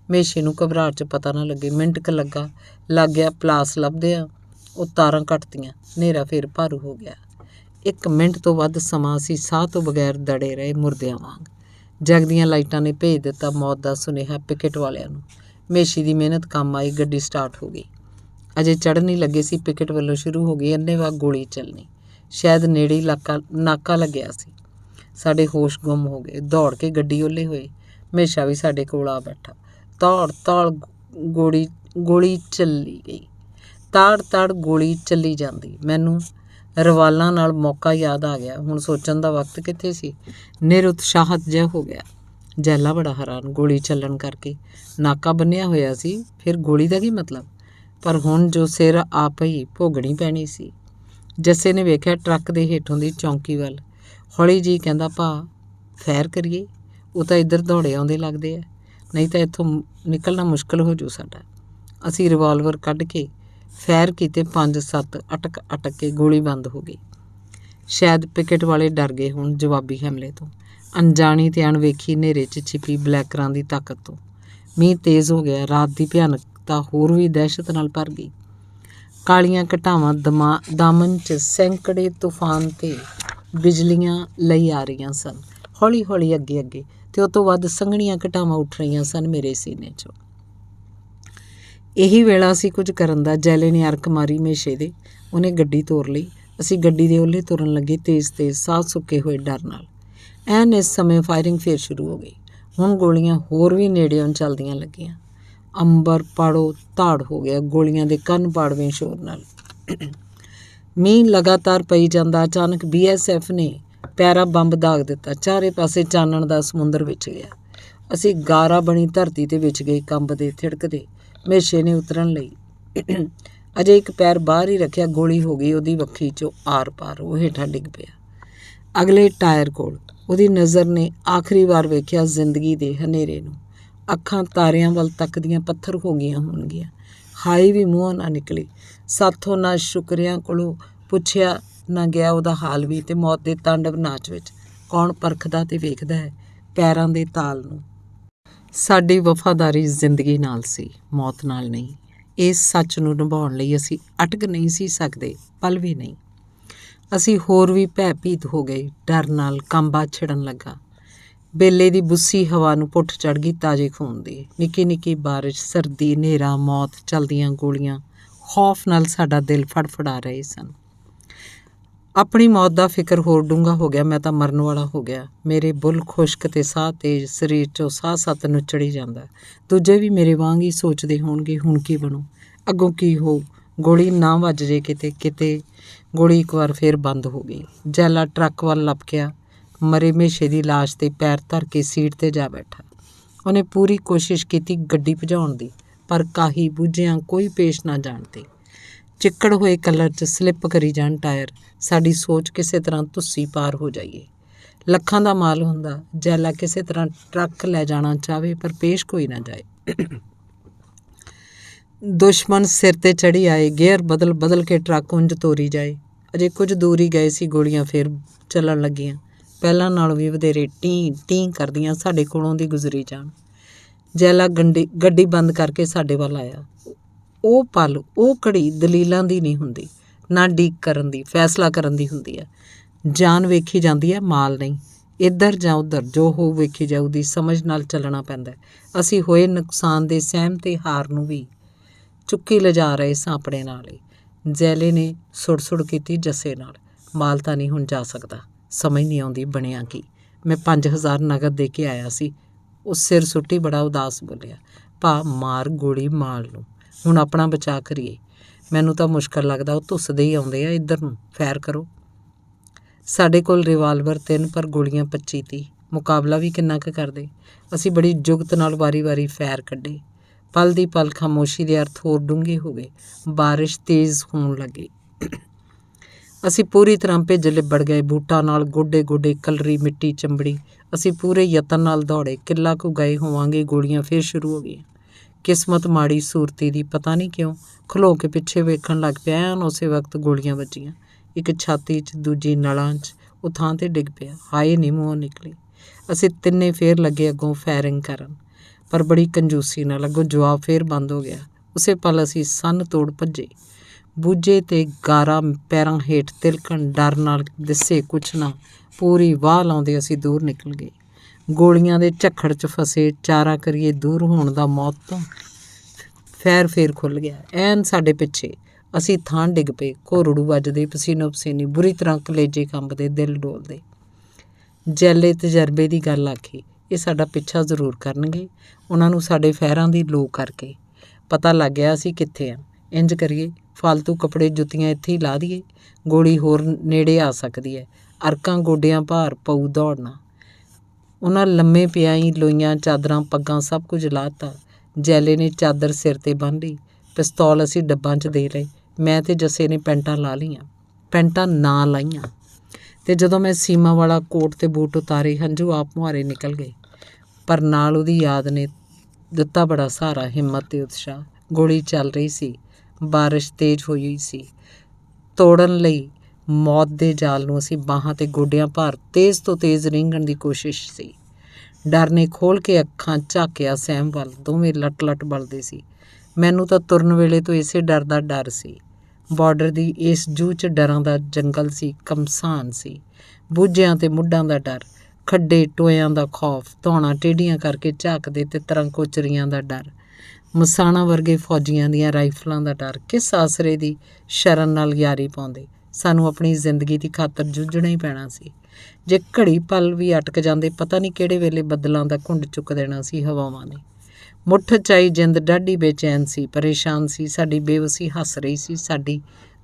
ਮੇਸ਼ੇ ਨੂੰ ਘਬਰਾਹਟ 'ਚ ਪਤਾ ਨਾ ਲੱਗੇ। ਮਿੰਟ ਕੁ ਲੱਗ ਗਿਆ। ਪਲਾਸ ਲੱਭਦਿਆਂ ਉਹ ਤਾਰਾਂ ਕੱਟਤੀਆਂ। ਹਨੇਰਾ ਫਿਰ ਭਾਰੂ ਹੋ ਗਿਆ। 1 ਮਿੰਟ ਤੋਂ ਵੱਧ ਸਮਾਂ ਅਸੀਂ ਸਾਹ ਤੋਂ ਬਗੈਰ ਦੜੇ ਰਹੇ, ਮੁਰਦਿਆਂ ਵਾਂਗ। ਜਗਦੀਆਂ ਲਾਈਟਾਂ ਨੇ ਭੇਜ ਦਿੱਤਾ ਮੌਤ ਦਾ ਸੁਨੇਹਾ ਪਿਕਟ ਵਾਲਿਆਂ ਨੂੰ। ਮੇਸ਼ੇ ਦੀ ਮਿਹਨਤ ਕੰਮ ਆਈ। ਗੱਡੀ ਸਟਾਰਟ ਹੋ ਗਈ। ਅਜੇ ਚੜ੍ਹਨ ਹੀ ਲੱਗੇ ਸੀ, ਪਿਕਟ ਵੱਲੋਂ ਸ਼ੁਰੂ ਹੋ ਗਈ ਅੰਨ੍ਹੇਵਾਹ ਗੋਲੀ ਚੱਲਣੀ। ਸ਼ਾਇਦ ਨੇੜੇ ਹੀ ਨਾਕਾ ਲੱਗਿਆ ਸੀ। ਸਾਡੇ ਹੋਸ਼ ਗੁੰਮ ਹੋ ਗਏ। ਦੌੜ ਕੇ ਗੱਡੀ ਓਹਲੇ ਹੋਏ। ਮੇਸ਼ਾ ਵੀ ਸਾਡੇ ਕੋਲ ਆ ਬੈਠਾ। ਤੜ ਗੋਲੀ ਚੱਲੀ ਗਈ। ਤੜ ਗੋਲੀ ਚੱਲੀ ਜਾਂਦੀ। ਮੈਨੂੰ ਰਵਾਲਾਂ ਨਾਲ ਮੌਕਾ ਯਾਦ ਆ ਗਿਆ। ਹੁਣ ਸੋਚਣ ਦਾ ਵਕਤ ਕਿੱਥੇ ਸੀ। ਨਿਰਉਤਸ਼ਾਹਤ ਜਿਹਾ ਹੋ ਗਿਆ। ਜੈਲਾ ਬੜਾ ਹੈਰਾਨ। ਗੋਲੀ ਚੱਲਣ ਕਰਕੇ ਨਾਕਾ ਬੰਨਿਆ ਹੋਇਆ ਸੀ, ਫਿਰ ਗੋਲੀ ਦਾ ਕੀ ਮਤਲਬ? ਪਰ ਹੁਣ ਜੋ ਸਿਰ ਆ ਪਈ ਭੋਗਣੀ ਪੈਣੀ ਸੀ। ਜੱਸੇ ਨੇ ਵੇਖਿਆ ਟਰੱਕ ਦੇ ਹੇਠੋਂ ਦੀ ਚੌਂਕੀ ਵੱਲ। ਹੌਲੀ ਜੀ ਕਹਿੰਦਾ, ਭਾ ਫੈਰ ਕਰੀਏ? ਉਹ ਤਾਂ ਇੱਧਰ ਦੌੜੇ ਆਉਂਦੇ ਲੱਗਦੇ ਆ, ਨਹੀਂ ਤਾਂ ਇੱਥੋਂ ਨਿਕਲਣਾ ਮੁਸ਼ਕਿਲ ਹੋ ਜੂ ਸਾਡਾ। ਅਸੀਂ ਰਿਵਾਲਵਰ ਕੱਢ ਕੇ ਫੈਰ ਕੀਤੇ। 5-7 ਅਟਕ ਕੇ ਗੋਲੀ ਬੰਦ ਹੋ ਗਈ। ਸ਼ਾਇਦ ਪਿਕਟ ਵਾਲੇ ਡਰ ਗਏ ਹੁਣ ਜਵਾਬੀ ਹਮਲੇ ਤੋਂ, ਅਣਜਾਣੀ ਤੇ ਅਣਵੇਖੀ ਹਨੇਰੇ 'ਚ ਛਿਪੀ ਬਲੈਕਰਾਂ ਦੀ ਤਾਕਤ ਤੋਂ। ਮੀਂਹ ਤੇਜ਼ ਹੋ ਗਿਆ। ਰਾਤ ਦੀ ਭਿਆਨਕਤਾ ਹੋਰ ਵੀ ਦਹਿਸ਼ਤ ਨਾਲ ਭਰ ਗਈ। ਕਾਲੀਆਂ ਘਟਾਵਾਂ ਦਾਮਨ 'ਚ ਸੈਂਕੜੇ ਤੂਫਾਨ ਤੇ ਬਿਜਲੀਆਂ ਲਈ ਆ ਰਹੀਆਂ ਸਨ, ਹੌਲੀ ਹੌਲੀ ਅੱਗੇ ਤੇ ਉਹ ਤੋਂ ਵੱਧ ਸੰਘਣੀਆਂ ਘਟਾਵਾਂ ਉੱਠ ਰਹੀਆਂ ਸਨ ਮੇਰੇ ਸੀਨੇ 'ਚੋਂ। ਇਹੀ ਵੇਲਾ ਸੀ ਕੁਝ ਕਰਨ ਦਾ। ਜੈਲੇ ਨੇ ਅਰਕ ਮਾਰੀ ਮੇਸ਼ੇ ਦੇ। ਉਹਨੇ ਗੱਡੀ ਤੋਰ ਲਈ। ਅਸੀਂ ਗੱਡੀ ਦੇ ਓਹਲੇ ਤੁਰਨ ਲੱਗੇ, ਤੇਜ਼ ਸਾਹ ਸੁੱਕੇ ਹੋਏ ਡਰ ਨਾਲ। ਐਨ ਇਸ ਸਮੇਂ ਫਾਇਰਿੰਗ ਫੇਰ ਸ਼ੁਰੂ ਹੋ ਗਈ। ਹੁਣ ਗੋਲੀਆਂ ਹੋਰ ਵੀ ਨੇੜਿਓਂ ਚੱਲਦੀਆਂ ਲੱਗੀਆਂ। ਅੰਬਰ ਪਾੜੋ ਧਾੜ ਹੋ ਗਿਆ ਗੋਲੀਆਂ ਦੇ ਕੰਨ ਪਾੜਵੇਂ ਸ਼ੋਰ ਨਾਲ। ਮੀਂਹ ਲਗਾਤਾਰ ਪਈ ਜਾਂਦਾ। ਅਚਾਨਕ BSF ਨੇ ਪੈਰਾ ਬੰਬ ਦਾਗ ਦਿੱਤਾ। ਚਾਰੇ ਪਾਸੇ ਚਾਨਣ ਦਾ ਸਮੁੰਦਰ ਵਿਛ ਗਿਆ। ਅਸੀਂ ਗਾਰਾ ਬਣੀ ਧਰਤੀ ਤੇ ਵਿਛ ਗਏ, ਕੰਬਦੇ ਥਿੜਕਦੇ। ਮੇਸ਼ੇ ਨੇ ਉਤਰਨ ਲਈ ਅਜੇ ਇੱਕ ਪੈਰ ਬਾਹਰ ਹੀ ਰੱਖਿਆ, ਗੋਲੀ ਹੋ ਗਈ ਉਹਦੀ ਵੱਖੀ 'ਚੋਂ ਆਰ ਪਾਰ। ਉਹ ਹੇਠਾਂ ਡਿੱਗ ਪਿਆ ਅਗਲੇ ਟਾਇਰ ਕੋਲ। ਉਹਦੀ ਨਜ਼ਰ ਨੇ ਆਖਰੀ ਵਾਰ ਵੇਖਿਆ ਜ਼ਿੰਦਗੀ ਦੇ ਹਨੇਰੇ ਨੂੰ। ਅੱਖਾਂ ਤਾਰਿਆਂ ਵੱਲ ਤੱਕਦੀਆਂ ਪੱਥਰ ਹੋ ਗਈਆਂ ਹੋਣਗੀਆਂ। ਹਾਈ ਵੀ ਮੂੰਹੋਂ ਨਾ ਨਿਕਲੀ। ਸਾਥੋਂ ਨਾ ਸ਼ੁਕਰਿਆਂ ਕੋਲੋਂ ਪੁੱਛਿਆ ਨਾ ਗਿਆ ਉਹਦਾ ਹਾਲ ਵੀ। ਤੇ ਮੌਤ ਦੇ ਤਾਂਡਵ ਨਾਚ ਵਿੱਚ ਕੌਣ ਪਰਖਦਾ ਤੇ ਵੇਖਦਾ ਹੈ ਪੈਰਾਂ ਦੇ ਤਾਲ ਨੂੰ। ਸਾਡੀ ਵਫਾਦਾਰੀ ਜ਼ਿੰਦਗੀ ਨਾਲ ਸੀ, ਮੌਤ ਨਾਲ ਨਹੀਂ। ਇਸ ਸੱਚ ਨੂੰ ਨਿਭਾਉਣ ਲਈ ਅਸੀਂ ਅਟਕ ਨਹੀਂ ਸੀ ਸਕਦੇ, ਪਲ ਵੀ ਨਹੀਂ। ਅਸੀਂ ਹੋਰ ਵੀ ਭੈਭੀਤ ਹੋ ਗਏ। ਡਰ ਨਾਲ ਕਾਂਬਾ ਛਿੜਨ ਲੱਗਾ। ਬੇਲੇ ਦੀ ਬੁੱਸੀ ਹਵਾ ਨੂੰ ਪੁੱਠ ਚੜ੍ਹ ਗਈ ਤਾਜ਼ੇ ਖੂਨ ਦੀ। ਨਿੱਕੀ ਨਿੱਕੀ ਬਾਰਿਸ਼, ਸਰਦੀ, ਹਨੇਰਾ, ਮੌਤ, ਚਲਦੀਆਂ ਗੋਲੀਆਂ ਖੌਫ ਨਾਲ ਸਾਡਾ ਦਿਲ ਫੜਫੜਾ ਰਹੇ ਸਨ। ਆਪਣੀ ਮੌਤ ਦਾ ਫਿਕਰ ਹੋਰ ਡੂੰਘਾ ਹੋ ਗਿਆ। ਮੈਂ ਤਾਂ ਮਰਨ ਵਾਲਾ ਹੋ ਗਿਆ। ਮੇਰੇ ਬੁੱਲ ਖੁਸ਼ਕ ਤੇ ਸਾਹ ਤੇਜ਼, ਸਰੀਰ 'ਚੋਂ ਸਾਹ ਸੱਤ ਨੁੱਚੜੀ ਜਾਂਦਾ। ਦੂਜੇ ਵੀ ਮੇਰੇ ਵਾਂਗ ਹੀ ਸੋਚਦੇ ਹੋਣਗੇ, ਹੁਣ ਕੀ ਬਣੂ, ਅੱਗੋਂ ਕੀ ਹੋਊ। ਗੋਲੀ ਨਾ ਵੱਜ ਜੇ ਕਿਤੇ। ਗੋਲੀ ਇੱਕ ਵਾਰ ਫੇਰ ਬੰਦ ਹੋ ਗਈ। ਜੈਲਾ ਟਰੱਕ ਵੱਲ ਲਪਕਿਆ। ਮਰੇ ਮੇਸ਼ੇ ਦੀ ਲਾਸ਼ 'ਤੇ ਪੈਰ ਧਰ ਕੇ ਸੀਟ 'ਤੇ ਜਾ ਬੈਠਾ। ਉਹਨੇ ਪੂਰੀ ਕੋਸ਼ਿਸ਼ ਕੀਤੀ ਗੱਡੀ ਭਜਾਉਣ ਦੀ, ਪਰ ਕਾਹੀ ਬੂਝਿਆਂ ਕੋਈ ਪੇਸ਼ ਨਾ ਜਾਣਦੀ। ਚਿੱਕੜ ਹੋਏ ਕਲਰ 'ਚ ਸਲਿੱਪ ਕਰੀ ਜਾਣ ਟਾਇਰ। ਸਾਡੀ ਸੋਚ ਕਿਸੇ ਤਰ੍ਹਾਂ ਧੁੱਸੀ ਪਾਰ ਹੋ ਜਾਈਏ। ਲੱਖਾਂ ਦਾ ਮਾਲ ਹੁੰਦਾ, ਜੈਲਾ ਕਿਸੇ ਤਰ੍ਹਾਂ ਟਰੱਕ ਲੈ ਜਾਣਾ ਚਾਹਵੇ, ਪਰ ਪੇਸ਼ ਕੋਈ ਨਾ ਜਾਏ। ਦੁਸ਼ਮਣ ਸਿਰ 'ਤੇ ਚੜ੍ਹੀ ਆਏ। ਗੇਅਰ ਬਦਲ ਕੇ ਟਰੱਕ ਉਂਝ ਤੋਰੀ ਜਾਏ। ਅਜੇ ਕੁਝ ਦੂਰ ਹੀ ਗਏ ਸੀ, ਗੋਲੀਆਂ ਫੇਰ ਚੱਲਣ ਲੱਗੀਆਂ, ਪਹਿਲਾਂ ਨਾਲੋਂ ਵੀ ਵਧੇਰੇ ਟੀਂ ਕਰਦੀਆਂ ਸਾਡੇ ਕੋਲੋਂ ਦੀ ਗੁਜ਼ਰੀ ਜਾਣ। ਜੈਲਾ ਗੱਡੀ ਬੰਦ ਕਰਕੇ ਸਾਡੇ ਵੱਲ ਆਇਆ। ਉਹ ਪਲ, ਉਹ ਘੜੀ ਦਲੀਲਾਂ ਦੀ ਨਹੀਂ ਹੁੰਦੀ, ਨਾ ਡੀਕ ਕਰਨ ਦੀ, ਫੈਸਲਾ ਕਰਨ ਦੀ ਹੁੰਦੀ ਹੈ। ਜਾਨ ਵੇਖੀ ਜਾਂਦੀ ਹੈ, ਮਾਲ ਨਹੀਂ। ਇੱਧਰ ਜਾਂ ਉੱਧਰ ਜੋ ਹੋ ਵੇਖੀ ਜਾਊ ਦੀ ਸਮਝ ਨਾਲ ਚੱਲਣਾ ਪੈਂਦਾ। ਅਸੀਂ ਹੋਏ ਨੁਕਸਾਨ ਦੇ ਸਹਿਮ ਤੇ ਹਾਰ ਨੂੰ ਵੀ ਚੁੱਕੀ ਲਿਜਾ ਰਹੇ ਸਾਂ ਆਪਣੇ ਨਾਲ ਹੀ। ਜੈਲੇ ਨੇ ਸੁੜ ਕੀਤੀ ਜੱਸੇ ਨਾਲ। ਮਾਲ ਤਾਂ ਨਹੀਂ ਹੁਣ ਜਾ ਸਕਦਾ। ਸਮਝ ਨਹੀਂ ਆਉਂਦੀ ਬਣਿਆ ਕੀ। ਮੈਂ 5,000 ਨਗਦ ਦੇ ਕੇ ਆਇਆ ਸੀ। ਉਹ ਸਿਰ ਸੁੱਟੀ ਬੜਾ ਉਦਾਸ ਬੋਲਿਆ, ਭਾ ਮਾਰ ਗੋਲੀ ਮਾਰ ਲਓ, ਹੁਣ ਆਪਣਾ ਬਚਾਅ ਕਰੀਏ। ਮੈਨੂੰ ਤਾਂ ਮੁਸ਼ਕਲ ਲੱਗਦਾ, ਉਹ ਧੁੱਸਦੇ ਹੀ ਆਉਂਦੇ ਆ, ਇੱਧਰ ਨੂੰ ਫੈਰ ਕਰੋ। ਸਾਡੇ ਕੋਲ ਰਿਵਾਲਵਰ 3 ਪਰ ਗੋਲੀਆਂ 25-30, ਮੁਕਾਬਲਾ ਵੀ ਕਿੰਨਾ ਕੁ ਕਰਦੇ। ਅਸੀਂ ਬੜੀ ਜੁਗਤ ਨਾਲ ਵਾਰੀ-ਵਾਰੀ ਫੈਰ ਕੱਢੇ। ਪਲ ਦੀ ਪਲ ਖਾਮੋਸ਼ੀ ਦੇ ਅਰਥ ਹੋਰ ਡੂੰਘੇ ਹੋ ਗਏ। ਬਾਰਿਸ਼ ਤੇਜ਼ ਹੋਣ ਲੱਗੀ। ਅਸੀਂ ਪੂਰੀ ਤਰ੍ਹਾਂ ਭਿੱਜ ਲਿਬੜ ਗਏ। ਬੂਟਾਂ ਨਾਲ ਗੋਡੇ-ਗੋਡੇ ਕਲਰੀ ਮਿੱਟੀ ਚੰਬੜੀ। ਅਸੀਂ ਪੂਰੇ ਯਤਨ ਨਾਲ ਦੌੜੇ। ਕਿੱਲਾ ਕੁ ਗਏ ਹੋਵਾਂਗੇ, ਗੋਲੀਆਂ ਫਿਰ ਸ਼ੁਰੂ ਹੋ ਗਈਆਂ। ਕਿਸਮਤ ਮਾੜੀ ਸੂਰਤੀ ਦੀ, ਪਤਾ ਨਹੀਂ ਕਿਉਂ ਖਲੋ ਕੇ ਪਿੱਛੇ ਵੇਖਣ ਲੱਗ ਪਿਆ। ਐਨ ਉਸੇ ਵਕਤ ਗੋਲੀਆਂ ਵੱਜੀਆਂ, ਇੱਕ ਛਾਤੀ 'ਚ, ਦੂਜੀ ਨਲਾਂ 'ਚ। ਉਹ ਥਾਂ 'ਤੇ ਡਿੱਗ ਪਿਆ। ਹਾਏ ਨਹੀਂ ਮੂੰਹੋਂ ਨਿਕਲੀ। ਅਸੀਂ ਤਿੰਨੇ ਫੇਰ ਲੱਗੇ ਅੱਗੋਂ ਫਾਇਰਿੰਗ ਕਰਨ, ਪਰ ਬੜੀ ਕੰਜੂਸੀ ਨਾਲ। ਅੱਗੋਂ ਜਵਾਬ ਫੇਰ ਬੰਦ ਹੋ ਗਿਆ। ਉਸੇ ਪਲ ਅਸੀਂ ਸੰਨ ਤੋੜ ਭੱਜੇ। ਬੂਝੇ ਤੇ ਗਾਰਾ ਪੈਰਾਂ ਹੇਠ ਤਿਲਕਣ, ਡਰ ਨਾਲ ਦਿਸੇ ਕੁਛ ਨਾ। ਪੂਰੀ ਵਾਹ ਲਾਉਂਦੇ ਅਸੀਂ ਦੂਰ ਨਿਕਲ ਗਏ। ਗੋਲੀਆਂ ਦੇ ਝੱਖੜ 'ਚ ਫਸੇ। ਚਾਰਾ ਕਰੀਏ ਦੂਰ ਹੋਣ ਦਾ ਮੌਤ ਤੋਂ। ਫੈਰ ਫੇਰ ਖੁੱਲ੍ਹ ਗਿਆ ਐਨ ਸਾਡੇ ਪਿੱਛੇ। ਅਸੀਂ ਥਾਂ ਡਿੱਗ ਪਏ, ਘੋਰੜੂ ਵੱਜਦੇ, ਪਸੀਨੋ ਪਸੀਨੀ, ਬੁਰੀ ਤਰ੍ਹਾਂ ਕਲੇਜੇ ਕੰਬਦੇ, ਦਿਲ ਡੋਲਦੇ। ਜੈਲੇ ਤਜਰਬੇ ਦੀ ਗੱਲ ਆਖੀ, ਇਹ ਸਾਡਾ ਪਿੱਛਾ ਜ਼ਰੂਰ ਕਰਨਗੇ। ਉਹਨਾਂ ਨੂੰ ਸਾਡੇ ਫੈਰਾਂ ਦੀ ਲੋ ਕਰਕੇ ਪਤਾ ਲੱਗ ਗਿਆ ਅਸੀਂ ਕਿੱਥੇ ਹਾਂ। ਇੰਜ ਕਰੀਏ, ਫਾਲਤੂ ਕੱਪੜੇ ਜੁੱਤੀਆਂ ਇੱਥੇ ਹੀ ਲਾ ਦਈਏ, ਗੋਲੀ ਹੋਰ ਨੇੜੇ ਆ ਸਕਦੀ ਹੈ। ਅਰਕਾਂ ਗੋਡਿਆਂ ਭਾਰ ਪਊ ਦੌੜਨਾ। ਉਹਨਾਂ ਲੰਮੇ ਪਿਆਂ ਹੀ ਲੋਈਆਂ, ਚਾਦਰਾਂ, ਪੱਗਾਂ ਸਭ ਕੁਝ ਲਾ ਦਿੱਤਾ। ਜੈਲੇ ਨੇ ਚਾਦਰ ਸਿਰ 'ਤੇ ਬੰਨ੍ਹ ਲਈ। ਪਿਸਤੌਲ ਅਸੀਂ ਡੱਬਾਂ 'ਚ ਦੇ ਲਏ। ਮੈਂ ਤੇ ਜੱਸੇ ਨੇ ਪੈਂਟਾਂ ਲਾ ਲਈਆਂ, ਪੈਂਟਾਂ ਨਾ ਲਾਈਆਂ। ਤੇ ਜਦੋਂ ਮੈਂ ਸੀਮਾ ਵਾਲਾ ਕੋਟ ਤੇ ਬੂਟ ਉਤਾਰੇ, ਹੰਝੂ ਆਪ ਮੁਹਾਰੇ ਨਿਕਲ ਗਏ। ਪਰ ਨਾਲ ਉਹਦੀ ਯਾਦ ਨੇ ਦਿੱਤਾ ਬੜਾ ਸਹਾਰਾ, ਹਿੰਮਤ ਤੇ ਉਤਸ਼ਾਹ। ਗੋਲੀ ਚੱਲ ਰਹੀ ਸੀ, ਬਾਰਿਸ਼ ਤੇਜ਼ ਹੋਈ ਸੀ। ਤੋੜਨ ਲਈ ਮੌਤ ਦੇ ਜਾਲ ਨੂੰ ਅਸੀਂ ਬਾਹਾਂ ਤੇ ਗੋਡਿਆਂ ਭਾਰ ਤੇਜ਼ ਤੋਂ ਤੇਜ਼ ਰਿੰਗਣ ਦੀ ਕੋਸ਼ਿਸ਼ ਸੀ। ਡਰ ਨੇ ਖੋਲ੍ਹ ਕੇ ਅੱਖਾਂ ਝਾਕਿਆ ਸੈਮ ਵੱਲ। ਦੋਵੇਂ ਲੱਟ-ਲੱਟ ਬਲਦੇ ਸੀ। ਮੈਨੂੰ ਤਾਂ ਤੁਰਨ ਵੇਲੇ ਤੋਂ ਇਸੇ ਡਰ ਦਾ ਡਰ ਸੀ। ਬਾਰਡਰ ਦੀ ਇਸ ਜੂਹ 'ਚ ਡਰਾਂ ਦਾ ਜੰਗਲ ਸੀ, ਕਮਸਾਨ ਸੀ। ਬੂਝਿਆਂ ਤੇ ਮੁੱਢਾਂ ਦਾ ਡਰ, ਖੱਡੇ ਟੋਇਆਂ ਦਾ ਖੌਫ, ਧੌਣਾ ਟੇਢੀਆਂ ਕਰਕੇ ਝਾਕਦੇ ਤਿੱਤਰਾਂ ਕੋਚਰੀਆਂ ਦਾ ਡਰ, ਮਸਾਣਾ ਵਰਗੇ ਫੌਜੀਆਂ ਦੀਆਂ ਰਾਈਫਲਾਂ ਦਾ ਡਰ। ਕਿਸ ਆਸਰੇ ਦੀ ਸ਼ਰਨ ਨਾਲ ਯਾਰੀ ਪਾਉਂਦੇ। ਸਾਨੂੰ ਆਪਣੀ ਜ਼ਿੰਦਗੀ ਦੀ ਖਾਤਰ ਜੂਝਣਾ ਹੀ ਪੈਣਾ ਸੀ। ਜੇ ਘੜੀ ਪਲ ਵੀ ਅਟਕ ਜਾਂਦੇ, ਪਤਾ ਨਹੀਂ ਕਿਹੜੇ ਵੇਲੇ ਬੱਦਲਾਂ ਦਾ ਘੁੰਡ ਚੁੱਕ ਦੇਣਾ ਸੀ ਹਵਾਵਾਂ ਨੇ। ਮੁੱਠ 'ਚ ਆਈ ਜਿੰਦ ਡਾਢੀ ਬੇਚੈਨ ਸੀ, ਪਰੇਸ਼ਾਨ ਸੀ। ਸਾਡੀ ਬੇਵਸੀ ਹੱਸ ਰਹੀ ਸੀ, ਸਾਡੀ